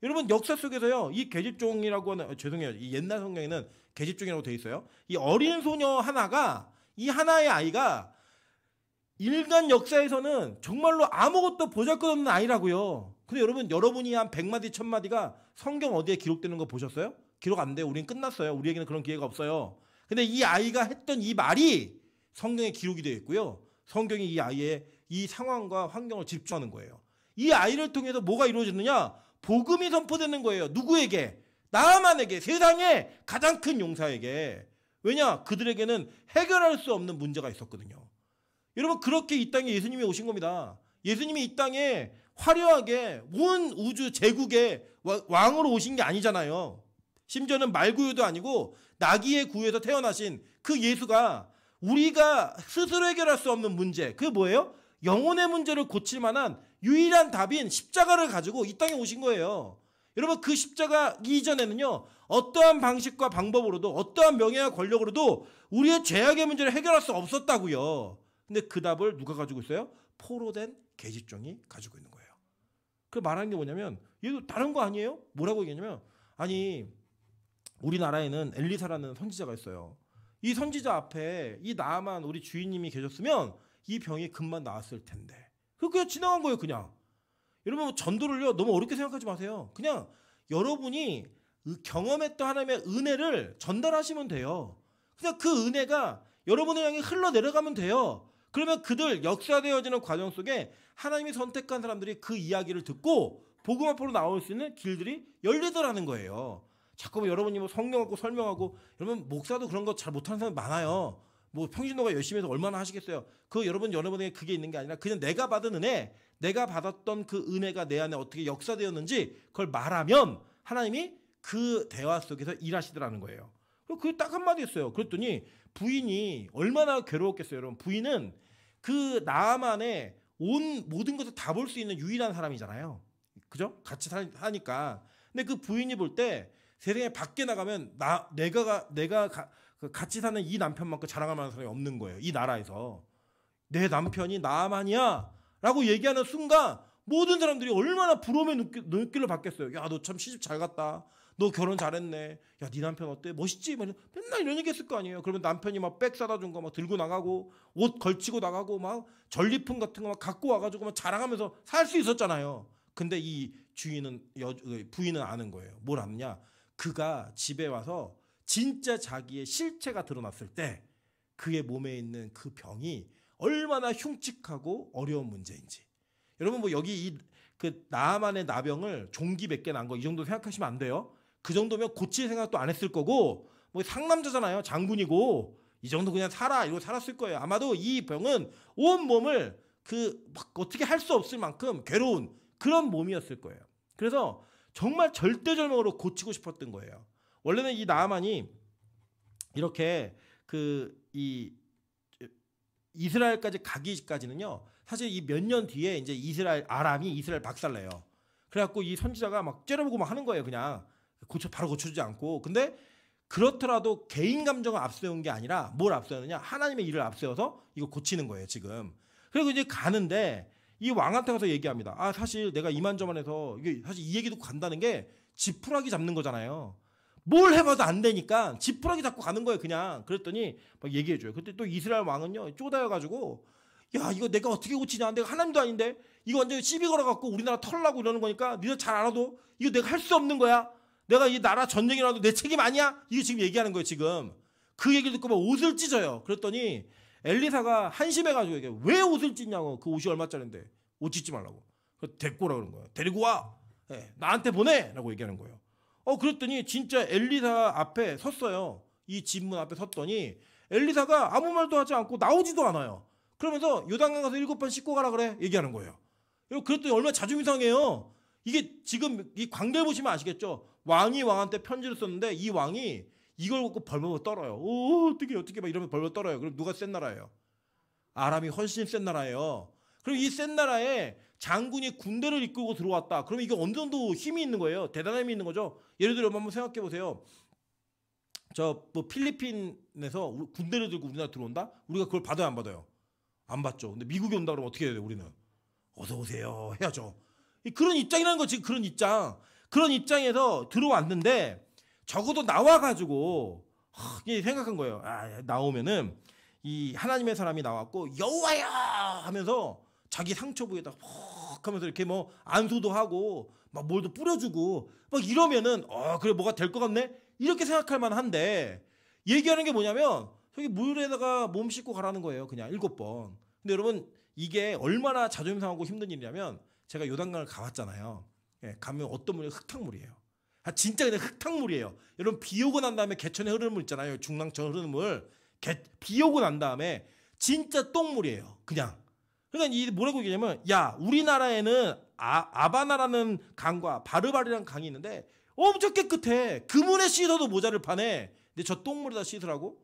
여러분 역사 속에서요. 이 계집종이라고 하는 죄송해요. 이 옛날 성경에는 계집종이라고 돼 있어요. 이 어린 소녀 하나가 이 하나의 아이가 인간 역사에서는 정말로 아무것도 보잘것없는 아이라고요. 근데 여러분이 한 100마디 1000마디가 성경 어디에 기록되는 거 보셨어요? 기록 안 돼요. 우린 끝났어요. 우리에게는 그런 기회가 없어요. 근데 이 아이가 했던 이 말이 성경에 기록이 되어 있고요. 성경이 이 아이의 이 상황과 환경을 집중하는 거예요. 이 아이를 통해서 뭐가 이루어졌느냐? 복음이 선포되는 거예요. 누구에게? 나아만에게, 세상의 가장 큰 용사에게. 왜냐? 그들에게는 해결할 수 없는 문제가 있었거든요. 여러분 그렇게 이 땅에 예수님이 오신 겁니다. 예수님이 이 땅에 화려하게 온 우주 제국의 왕으로 오신 게 아니잖아요. 심지어는 말구유도 아니고 나귀의 구유에서 태어나신 그 예수가 우리가 스스로 해결할 수 없는 문제, 그게 뭐예요? 영혼의 문제를 고칠 만한 유일한 답인 십자가를 가지고 이 땅에 오신 거예요. 여러분, 그 십자가 이전에는요, 어떠한 방식과 방법으로도 어떠한 명예와 권력으로도 우리의 죄악의 문제를 해결할 수 없었다고요. 근데 그 답을 누가 가지고 있어요? 포로된 계집종이 가지고 있는 거예요. 그 말하는 게 뭐냐면, 얘도 다른 거 아니에요? 뭐라고 얘기하냐면, 아니, 우리나라에는 엘리사라는 선지자가 있어요. 이 선지자 앞에 이 나아만 우리 주인님이 계셨으면 이 병이 금방 나았을 텐데. 그냥 지나간 거예요, 그냥. 여러분, 전도를요, 너무 어렵게 생각하지 마세요. 그냥 여러분이 경험했던 하나님의 은혜를 전달하시면 돼요. 그냥 그 은혜가 여러분을 향해 흘러내려가면 돼요. 그러면 그들 역사되어지는 과정 속에 하나님이 선택한 사람들이 그 이야기를 듣고 복음 앞으로 나올 수 있는 길들이 열리더라는 거예요. 자꾸 여러분이 뭐 성경하고 설명하고, 여러분 목사도 그런 거 잘 못하는 사람 많아요. 뭐 평신도가 열심히 해서 얼마나 하시겠어요. 그 여러분에게 그게 있는 게 아니라 그냥 내가 받은 은혜, 내가 받았던 그 은혜가 내 안에 어떻게 역사되었는지 그걸 말하면 하나님이 그 대화 속에서 일하시더라는 거예요. 그게 딱 한마디였어요. 그랬더니 부인이 얼마나 괴로웠겠어요. 여러분, 부인은 그 나아만의 온 모든 것을 다 볼 수 있는 유일한 사람이잖아요. 그죠? 같이 사니까. 근데 그 부인이 볼 때 세상에 밖에 나가면 내가 같이 사는 이 남편만큼 자랑할 만한 사람이 없는 거예요. 이 나라에서. 내 남편이 나아만이야 라고 얘기하는 순간 모든 사람들이 얼마나 부러움의 눈길을 받겠어요. 야, 너 참 시집 잘 갔다. 너 결혼 잘했네. 야, 네 남편 어때? 멋있지? 맨날 이런 얘기 했을 거 아니에요. 그러면 남편이 막 백 사다 준 거 막 들고 나가고 옷 걸치고 나가고 막 전리품 같은 거 막 갖고 와가지고 막 자랑하면서 살 수 있었잖아요. 근데 이 부인은 아는 거예요. 뭘 아느냐? 그가 집에 와서 진짜 자기의 실체가 드러났을 때 그의 몸에 있는 그 병이 얼마나 흉측하고 어려운 문제인지. 여러분, 뭐 여기 그 나아만의 나병을 종기 몇 개 난 거 이 정도 생각하시면 안 돼요. 그 정도면 고칠 생각도 안 했을 거고, 뭐 상남자잖아요. 장군이고 이 정도 그냥 살아 이러고 살았을 거예요. 아마도 이 병은 온 몸을 막 어떻게 할 수 없을 만큼 괴로운 그런 몸이었을 거예요. 그래서 정말 절대절명으로 고치고 싶었던 거예요. 원래는 이 나아만이 이렇게 이 이스라엘까지 가기까지는요, 사실 이 몇 년 뒤에 이제 아람이 이스라엘 박살내요. 그래갖고 이 선지자가 막 째려보고 막 하는 거예요. 그냥 바로 고쳐주지 않고. 근데 그렇더라도 개인 감정을 앞세운 게 아니라 뭘 앞세우느냐? 하나님의 일을 앞세워서 이거 고치는 거예요, 지금. 그리고 이제 가는데 이 왕한테 가서 얘기합니다. 아, 사실 내가 이만저만해서 이게 사실 이 얘기 듣고 간다는 게 지푸라기 잡는 거잖아요. 뭘 해봐도 안 되니까 지푸라기 잡고 가는 거예요, 그냥. 그랬더니 막 얘기해줘요. 그때 또 이스라엘 왕은요, 쪼다여가지고, 야, 이거 내가 어떻게 고치냐? 내가 하나님도 아닌데 이거 완전 시비 걸어갖고 우리나라 털라고 이러는 거니까 니들 잘 알아도 이거 내가 할 수 없는 거야. 내가 이 나라 전쟁이라도 내 책임 아니야? 이거 지금 얘기하는 거예요, 지금. 그 얘기를 듣고 막 옷을 찢어요. 그랬더니 엘리사가 한심해가지고 얘기해요. 왜 옷을 찢냐고. 그 옷이 얼마짜리인데 옷 찢지 말라고. 데리고 오라 그런 거예요. 데리고 와. 네, 나한테 보내 라고 얘기하는 거예요. 그랬더니 진짜 엘리사 앞에 섰어요. 이 집문 앞에 섰더니 엘리사가 아무 말도 하지 않고 나오지도 않아요. 그러면서 요단강 가서 7번 씻고 가라 그래 얘기하는 거예요. 그랬더니 얼마나 자존심 상해요. 이게 지금 이 광대를 보시면 아시겠죠. 왕이 왕한테 편지를 썼는데 이 왕이 이걸 갖고 벌벌 떨어요. 어떻게 막 이러면 벌벌 떨어요. 그럼 누가 센 나라예요? 아람이 훨씬 센 나라예요. 그럼 이 센 나라에 장군이 군대를 이끌고 들어왔다. 그러면 이게 어느 정도 힘이 있는 거예요. 대단한 힘이 있는 거죠. 예를 들어 한번 생각해 보세요. 뭐 필리핀에서 군대를 들고 우리나라 들어온다? 우리가 그걸 받아요, 안 받아요? 안 받죠. 근데 미국이 온다 그러면 어떻게 해야 돼요, 우리는? 어서 오세요 해야죠. 그런 입장이라는 거, 지금 그런 입장. 그런 입장에서 들어왔는데 적어도 나와가지고 생각한 거예요. 나오면은 이 하나님의 사람이 나왔고 여호와야 하면서 자기 상처 부에다 퍽 하면서 이렇게 뭐 안수도 하고 막 뭘도 뿌려주고 막 이러면은 그래 뭐가 될 것 같네 이렇게 생각할 만한데 얘기하는 게 뭐냐면 저기 물에다가 몸 씻고 가라는 거예요. 그냥 7번. 근데 여러분 이게 얼마나 자존심 상하고 힘든 일이냐면 제가 요단강을 가봤잖아요. 가면 어떤 물이 흙탕물이에요. 진짜 그냥 흙탕물이에요. 여러분 비 오고 난 다음에 개천에 흐르는 물 있잖아요. 중랑천 흐르는 물. 비 오고 난 다음에 진짜 똥물이에요. 그냥. 그러니까 이 뭐라고 얘기하냐면 야 우리나라에는 아바나라는 강과 바르바리라는 강이 있는데 엄청 깨끗해. 그 물에 씻어도 모자를 파네. 근데 저 똥물에다 씻으라고?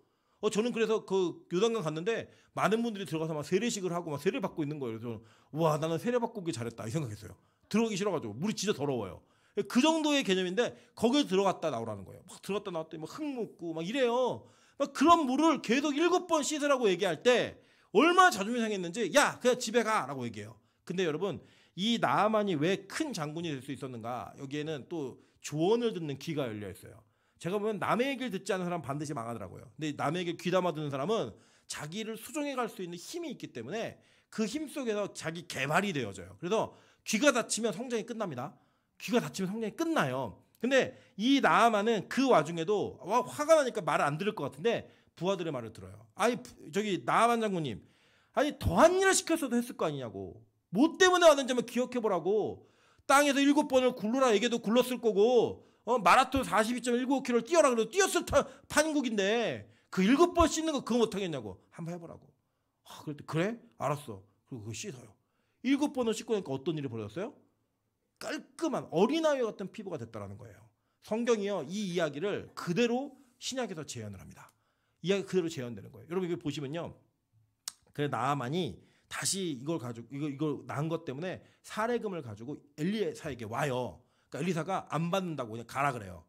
저는 그래서 그 요단강 갔는데 많은 분들이 들어가서 막 세례식을 하고 막 세례 받고 있는 거예요. 그래서 와, 나는 세례 받고 오기 잘했다 이 생각했어요. 들어가기 싫어가지고 물이 진짜 더러워요. 그 정도의 개념인데 거기에 들어갔다 나오라는 거예요. 막 들어갔다 나왔더니 막 흙 묻고 막 이래요. 막 그런 물을 계속 7번 씻으라고 얘기할 때 얼마나 자존심이 상했는지 야 그냥 집에 가라고 얘기해요. 근데 여러분 이 나아만이 왜 큰 장군이 될 수 있었는가? 여기에는 또 조언을 듣는 귀가 열려 있어요. 제가 보면 남의 얘기를 듣지 않는 사람은 반드시 망하더라고요. 근데 남의 얘기를 귀담아 듣는 사람은 자기를 수정해 갈 수 있는 힘이 있기 때문에 그 힘 속에서 자기 개발이 되어져요. 그래서 귀가 닫히면 성장이 끝납니다. 귀가 닫히면 성장이 끝나요. 근데 이 나아만은 그 와중에도 화가 나니까 말을 안 들을 것 같은데 부하들의 말을 들어요. 아니 저기 나아만 장군님, 아니 더한 일을 시켰어도 했을 거 아니냐고. 뭐 때문에 왔는지 한번 기억해보라고. 땅에서 7번을 굴러라 얘기해도 굴렀을 거고 마라톤 42.195km를 뛰어라 그래도 뛰었을 판국인데 그 7번 씻는 거 그거 못하겠냐고. 한번 해보라고. 그럴 때 그래? 알았어. 그리고 그거 씻어요. 7번을 씻고 나니까 어떤 일이 벌어졌어요? 깔끔한 어린아이 같은 피부가 됐다라는 거예요. 성경이요 이 이야기를 그대로 신약에서 재현을 합니다. 이야기 그대로 재현되는 거예요. 여러분 이거 보시면요, 그래 나아만이 다시 이걸 가지고 이걸 낳은 것 때문에 사례금을 가지고 엘리사에게 와요. 그러니까 엘리사가 안 받는다고 그냥 가라 그래요.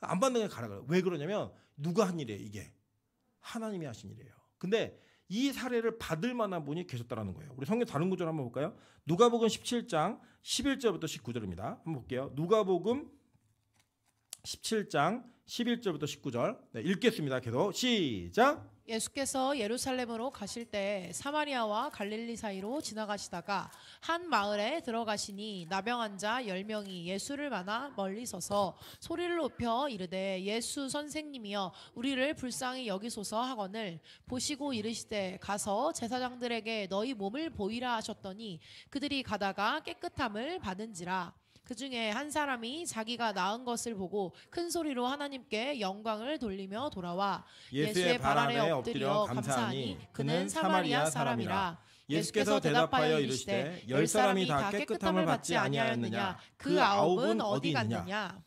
안 받는 게 가라 그래요. 왜 그러냐면 누가 한 일이에요 이게? 하나님이 하신 일이에요. 근데 이 사례를 받을 만한 분이 계셨다라는 거예요. 우리 성경 다른 구절 한번 볼까요? 누가복음 17장 11절부터 19절입니다. 한번 볼게요. 누가복음 17장 11절부터 19절. 네, 읽겠습니다. 계속 시작. 예수께서 예루살렘으로 가실 때 사마리아와 갈릴리 사이로 지나가시다가 한 마을에 들어가시니 나병 환자 10명이 예수를 만나 멀리 서서 소리를 높여 이르되 예수 선생님이여 우리를 불쌍히 여기소서 하거늘 보시고 이르시되 가서 제사장들에게 너희 몸을 보이라 하셨더니 그들이 가다가 깨끗함을 받은지라. 그 중에 한 사람이 자기가 나은 것을 보고 큰 소리로 하나님께 영광을 돌리며 돌아와 예수의 발 아래 엎드려 감사하니 그는 사마리아 사람이라. 예수께서 대답하여 이르시되 10사람이 다 깨끗함을 받지 아니하였느냐? 그 9은 어디 갔느냐?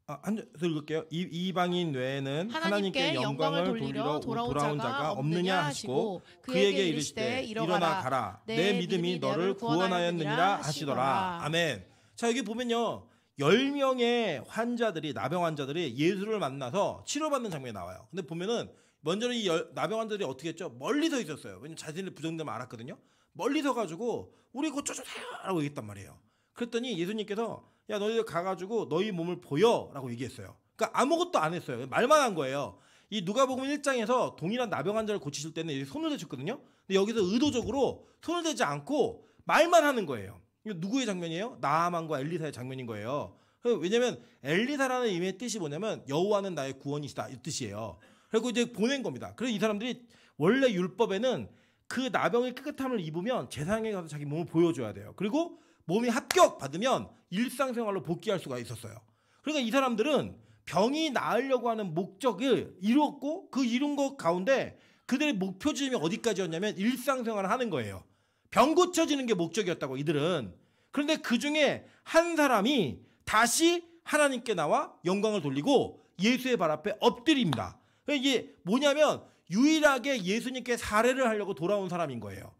한 절 읽을게요. 이방인 외에는 하나님께 영광을 돌리러 돌아온 자가 없느냐 하시고 그에게 이르시되 일어나 가라. 내 믿음이 너를 구원하였느니라 하시더라. 아멘. 자 여기 보면요 10명의 환자들이 나병 환자들이 예수를 만나서 치료받는 장면이 나와요. 근데 보면은 먼저는 이 나병 환자들이 어떻게 했죠? 멀리 서 있었어요. 왜냐면 자신의 부정됨을 알았거든요. 멀리 서 가지고 우리 곧 쫓아다라고 얘기했단 말이에요. 그랬더니 예수님께서 야 너희들 가가지고 너희 몸을 보여라고 얘기했어요. 그러니까 아무것도 안 했어요. 말만 한 거예요. 이 누가복음 1장에서 동일한 나병 환자를 고치실 때는 손을 대셨거든요. 근데 여기서 의도적으로 손을 대지 않고 말만 하는 거예요. 이거 누구의 장면이에요? 나아만과 엘리사의 장면인 거예요. 왜냐면 엘리사라는 이름의 뜻이 뭐냐면 여호와는 나의 구원이시다 이 뜻이에요. 그리고 이제 보낸 겁니다. 그래서 이 사람들이 원래 율법에는 그 나병의 깨끗함을 입으면 제사장에 가서 자기 몸을 보여줘야 돼요. 그리고 몸이 합격 받으면 일상생활로 복귀할 수가 있었어요. 그러니까 이 사람들은 병이 나으려고 하는 목적을 이루었고 그 이룬 것 가운데 그들의 목표 지점이 어디까지였냐면 일상생활을 하는 거예요. 병 고쳐지는 게 목적이었다고 이들은. 그런데 그 중에 한 사람이 다시 하나님께 나와 영광을 돌리고 예수의 발 앞에 엎드립니다. 이게 뭐냐면 유일하게 예수님께 사례를 하려고 돌아온 사람인 거예요.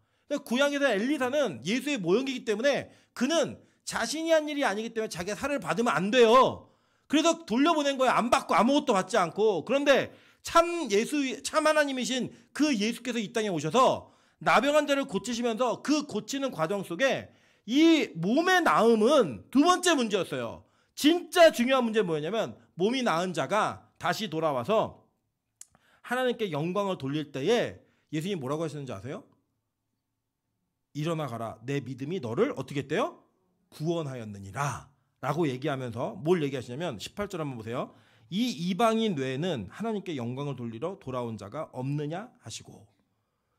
구약에서 엘리사는 예수의 모형이기 때문에 그는 자신이 한 일이 아니기 때문에 자기가 사례를 받으면 안 돼요. 그래서 돌려보낸 거예요. 안 받고 아무것도 받지 않고. 그런데 참 하나님이신 그 예수께서 이 땅에 오셔서 나병 환자를 고치시면서 그 고치는 과정 속에 이 몸의 나음은 두 번째 문제였어요. 진짜 중요한 문제는 뭐였냐면 몸이 나은 자가 다시 돌아와서 하나님께 영광을 돌릴 때에 예수님이 뭐라고 하셨는지 아세요? 일어나 가라. 내 믿음이 너를 어떻게 했대요? 구원하였느니라 라고 얘기하면서 뭘 얘기하시냐면 18절 한번 보세요. 이 이방인 외에는 하나님께 영광을 돌리러 돌아온 자가 없느냐 하시고.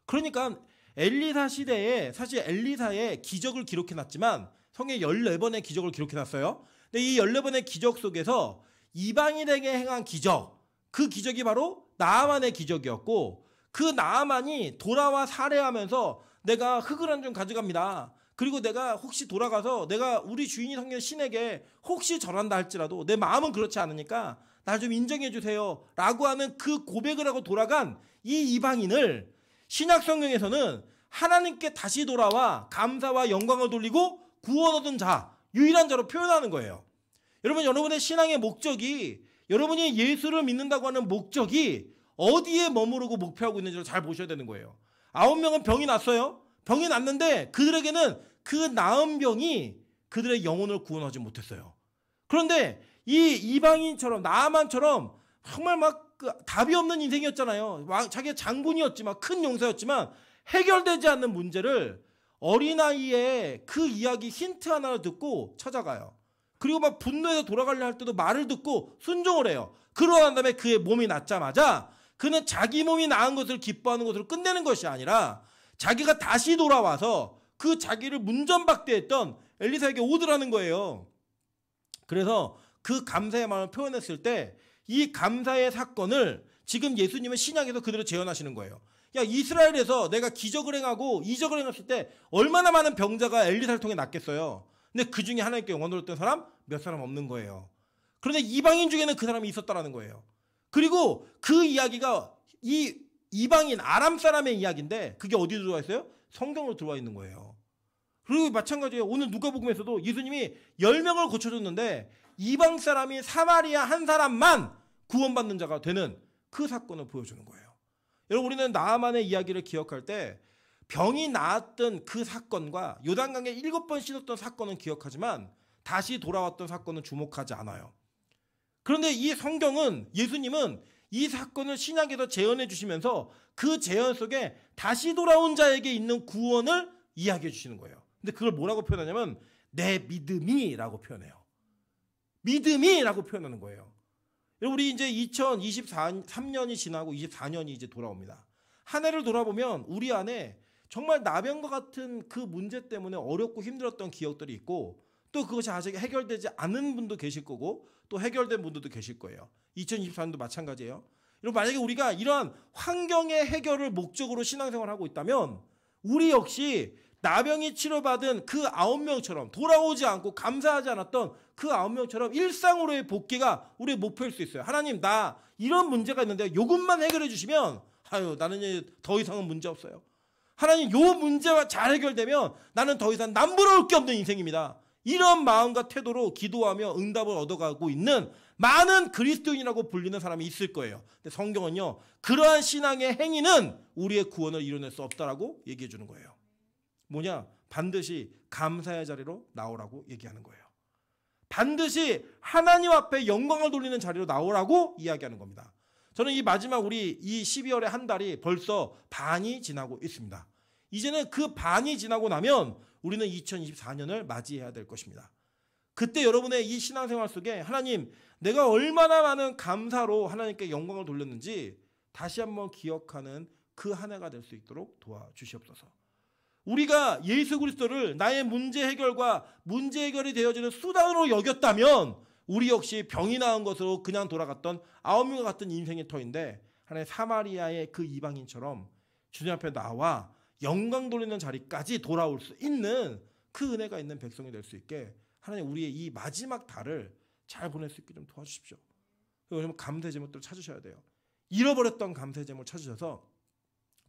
그러니까 엘리사 시대에 사실 엘리사의 기적을 기록해놨지만 성경에 14번의 기적을 기록해놨어요. 근데 이 14번의 기적 속에서 이방인에게 행한 기적, 그 기적이 바로 나아만의 기적이었고 그 나아만이 돌아와 살해하면서 내가 흙을 한 줌 가져갑니다. 그리고 내가 혹시 돌아가서 내가 우리 주인이 섬기는 신에게 혹시 절한다 할지라도 내 마음은 그렇지 않으니까 날 좀 인정해 주세요 라고 하는 그 고백을 하고 돌아간 이 이방인을 신약 성경에서는 하나님께 다시 돌아와 감사와 영광을 돌리고 구원 얻은 자, 유일한 자로 표현하는 거예요. 여러분, 여러분의 신앙의 목적이, 여러분이 예수를 믿는다고 하는 목적이 어디에 머무르고 목표하고 있는지를 잘 보셔야 되는 거예요. 9명은 병이 났어요. 병이 났는데 그들에게는 그 나은 병이 그들의 영혼을 구원하지 못했어요. 그런데 이 이방인처럼, 나아만처럼 정말 막 그 답이 없는 인생이었잖아요. 자기가 장군이었지만, 큰 용사였지만 해결되지 않는 문제를 어린아이의 그 이야기 힌트 하나를 듣고 찾아가요. 그리고 막 분노해서 돌아가려 할 때도 말을 듣고 순종을 해요. 그러고 난 다음에 그의 몸이 낫자마자 그는 자기 몸이 나은 것을 기뻐하는 것으로 끝내는 것이 아니라 자기가 다시 돌아와서 그 자기를 문전박대했던 엘리사에게 오더라는 거예요. 그래서 그 감사의 마음을 표현했을 때 이 감사의 사건을 지금 예수님은 신약에서 그대로 재현하시는 거예요. 야, 이스라엘에서 내가 기적을 행하고 이적을 행했을 때 얼마나 많은 병자가 엘리사를 통해 낫겠어요. 근데 그 중에 하나님께 영광 돌렸던 사람 몇 사람 없는 거예요. 그런데 이방인 중에는 그 사람이 있었다라는 거예요. 그리고 그 이야기가 이 이방인 아람 사람의 이야기인데 그게 어디로 들어와 있어요? 성경으로 들어와 있는 거예요. 그리고 마찬가지예요. 오늘 누가복음에서도 예수님이 10명을 고쳐줬는데 이방 사람이 사마리아 한 사람만 구원받는 자가 되는 그 사건을 보여주는 거예요. 여러분, 우리는 나아만의 이야기를 기억할 때 병이 나았던 그 사건과 요단강에 7번 씻었던 사건은 기억하지만 다시 돌아왔던 사건은 주목하지 않아요. 그런데 이 성경은, 예수님은 이 사건을 신약에서 재현해 주시면서 그 재현 속에 다시 돌아온 자에게 있는 구원을 이야기해 주시는 거예요. 근데 그걸 뭐라고 표현하냐면 내 믿음이라고 표현해요. 믿음이라고 표현하는 거예요. 우리 이제 2023년이 지나고 24년이 이제 돌아옵니다. 한 해를 돌아보면 우리 안에 정말 나병과 같은 그 문제 때문에 어렵고 힘들었던 기억들이 있고 또 그것이 아직 해결되지 않은 분도 계실 거고 또 해결된 분들도 계실 거예요. 2024년도 마찬가지예요. 여러분, 만약에 우리가 이러한 환경의 해결을 목적으로 신앙생활을 하고 있다면 우리 역시 나병이 치료받은 그 9명처럼 돌아오지 않고 감사하지 않았던 그 9명처럼 일상으로의 복귀가 우리의 목표일 수 있어요. 하나님, 나 이런 문제가 있는데 이것만 해결해 주시면 나는 이제 더 이상은 문제 없어요. 하나님, 요 문제가 잘 해결되면 나는 더 이상 남부러울 게 없는 인생입니다. 이런 마음과 태도로 기도하며 응답을 얻어가고 있는 많은 그리스도인이라고 불리는 사람이 있을 거예요. 근데 성경은요, 그러한 신앙의 행위는 우리의 구원을 이뤄낼 수 없다라고 얘기해 주는 거예요. 뭐냐? 반드시 감사의 자리로 나오라고 얘기하는 거예요. 반드시 하나님 앞에 영광을 돌리는 자리로 나오라고 이야기하는 겁니다. 저는 이 마지막 우리 이 12월의 한 달이 벌써 반이 지나고 있습니다. 이제는 그 반이 지나고 나면 우리는 2024년을 맞이해야 될 것입니다. 그때 여러분의 이 신앙생활 속에 하나님, 내가 얼마나 많은 감사로 하나님께 영광을 돌렸는지 다시 한번 기억하는 그 한 해가 될 수 있도록 도와주시옵소서. 우리가 예수 그리스도를 나의 문제 해결과 문제 해결이 되어지는 수단으로 여겼다면 우리 역시 병이 나은 것으로 그냥 돌아갔던 9명과 같은 인생의 터인데 하나님, 사마리아의 그 이방인처럼 주님 앞에 나와 영광 돌리는 자리까지 돌아올 수 있는 그 은혜가 있는 백성이 될 수 있게 하나님, 우리의 이 마지막 달을 잘 보낼 수 있게 좀 도와주십시오. 여러분, 감사의 제목들을 찾으셔야 돼요. 잃어버렸던 감사의 제목을 찾으셔서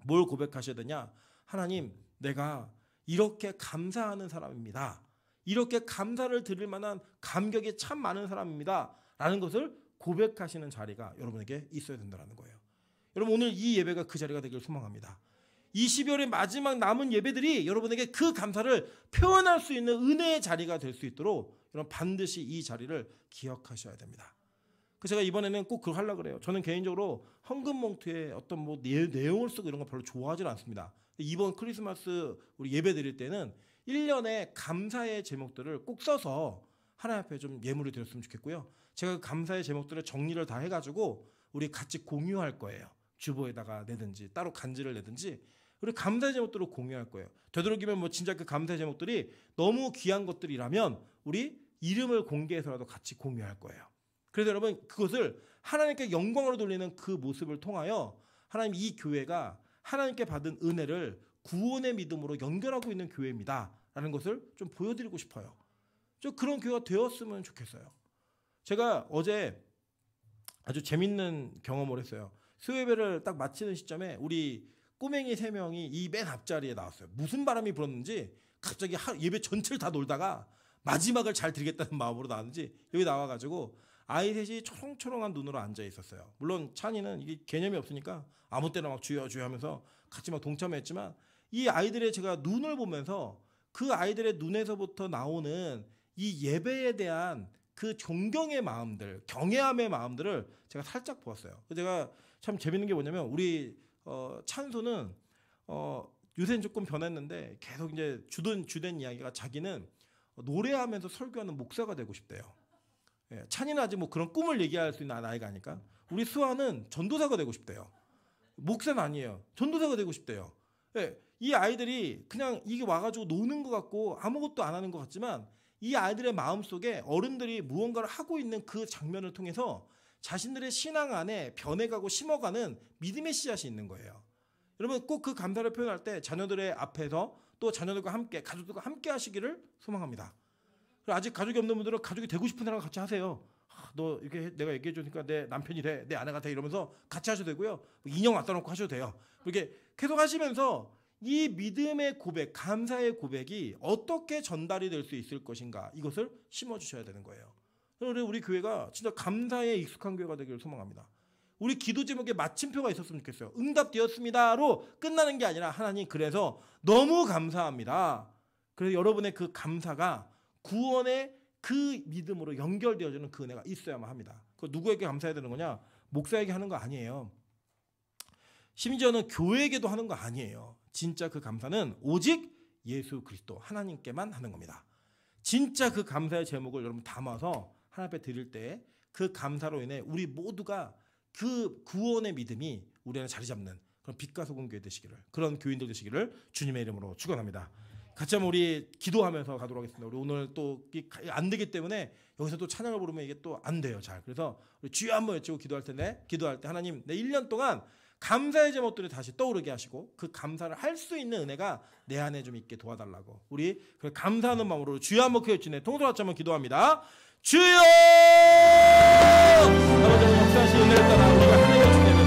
뭘 고백하셔야 되냐? 하나님, 내가 이렇게 감사하는 사람입니다. 이렇게 감사를 드릴 만한 감격이 참 많은 사람입니다. 라는 것을 고백하시는 자리가 여러분에게 있어야 된다는 거예요. 여러분, 오늘 이 예배가 그 자리가 되길 소망합니다. 이 12월의 마지막 남은 예배들이 여러분에게 그 감사를 표현할 수 있는 은혜의 자리가 될 수 있도록 여러분 반드시 이 자리를 기억하셔야 됩니다. 그래서 제가 이번에는 꼭 그걸 하려고 그래요. 저는 개인적으로 헌금 봉투에 어떤 뭐 내용을 쓰고 이런 거 별로 좋아하지 않습니다. 이번 크리스마스 우리 예배 드릴 때는 1년의 감사의 제목들을 꼭 써서 하나님 앞에 좀 예물을 드렸으면 좋겠고요. 제가 그 감사의 제목들을 정리를 다 해가지고 우리 같이 공유할 거예요. 주보에다가 내든지 따로 간지를 내든지 우리 감사의 제목들을 공유할 거예요. 되도록이면 뭐 진짜 그 감사의 제목들이 너무 귀한 것들이라면 우리 이름을 공개해서라도 같이 공유할 거예요. 그래서 여러분, 그것을 하나님께 영광으로 돌리는 그 모습을 통하여 하나님, 이 교회가 하나님께 받은 은혜를 구원의 믿음으로 연결하고 있는 교회입니다 있다라는 것을 좀 보여드리고 싶어요. 좀 그런 교회가 되었으면 좋겠어요. 제가 어제 아주 재밌는 경험을 했어요. 수요예배를 딱 마치는 시점에 우리 꼬맹이 3명이 이 맨 앞자리에 나왔어요. 무슨 바람이 불었는지 갑자기 예배 전체를 다 놀다가 마지막을 잘 드리겠다는 마음으로 나왔는지 여기 나와가지고 아이 셋이 초롱초롱한 눈으로 앉아 있었어요. 물론 찬이는 이게 개념이 없으니까 아무 때나 막 주여 주여 하면서 같이 막 동참했지만 이 아이들의 제가 눈을 보면서 그 아이들의 눈에서부터 나오는 이 예배에 대한 그 존경의 마음들, 경외함의 마음들을 제가 살짝 보았어요. 제가 참 재밌는 게 뭐냐면 우리 찬소는 요새는 조금 변했는데 계속 이제 주된 이야기가 자기는 노래하면서 설교하는 목사가 되고 싶대요. 예, 찬이는 아직 뭐 그런 꿈을 얘기할 수 있는 아이가 아니까. 우리 수아는 전도사가 되고 싶대요. 목사는 아니에요. 전도사가 되고 싶대요. 예, 이 아이들이 그냥 이게 와가지고 노는 것 같고 아무것도 안 하는 것 같지만 이 아이들의 마음속에 어른들이 무언가를 하고 있는 그 장면을 통해서 자신들의 신앙 안에 변해가고 심어가는 믿음의 씨앗이 있는 거예요. 여러분 꼭 그 감사를 표현할 때 자녀들의 앞에서 또 자녀들과 함께 가족들과 함께 하시기를 소망합니다. 아직 가족이 없는 분들은 가족이 되고 싶은 사람과 같이 하세요. 너 이렇게 내가 얘기해 주니까 내 남편이 돼, 내 아내가 돼 이러면서 같이 하셔도 되고요. 인형 갖다 놓고 하셔도 돼요. 이렇게 계속 하시면서 이 믿음의 고백, 감사의 고백이 어떻게 전달이 될 수 있을 것인가 이것을 심어주셔야 되는 거예요. 우리 교회가 진짜 감사에 익숙한 교회가 되기를 소망합니다. 우리 기도 제목에 마침표가 있었으면 좋겠어요. 응답되었습니다로 끝나는 게 아니라 하나님 그래서 너무 감사합니다. 그래서 여러분의 그 감사가 구원의 그 믿음으로 연결되어지는 그 은혜가 있어야만 합니다. 그 누구에게 감사해야 되는 거냐? 목사에게 하는 거 아니에요. 심지어는 교회에게도 하는 거 아니에요. 진짜 그 감사는 오직 예수 그리스도 하나님께만 하는 겁니다. 진짜 그 감사의 제목을 여러분 담아서 하나님 앞에 드릴 때 그 감사로 인해 우리 모두가 그 구원의 믿음이 우리 안에 자리 잡는 그런 빛과 소금 교회 되시기를, 그런 교인들 되시기를 주님의 이름으로 축원합니다. 같이 한번 우리 기도하면서 가도록 하겠습니다. 우리 오늘 또 안 되기 때문에 여기서 또 찬양을 부르면 이게 또 안 돼요. 잘. 그래서 우리 주여 한번 외치고 기도할 텐데, 기도할 때 하나님 내 1년 동안 감사의 제목들이 다시 떠오르게 하시고 그 감사를 할 수 있는 은혜가 내 안에 좀 있게 도와달라고 우리 그 감사하는 마음으로 주여 한번 외치네 통솔 같이 한번 기도합니다. 주여! 아버지 역사하신 은혜를 따라 우리가 하나님의 주님의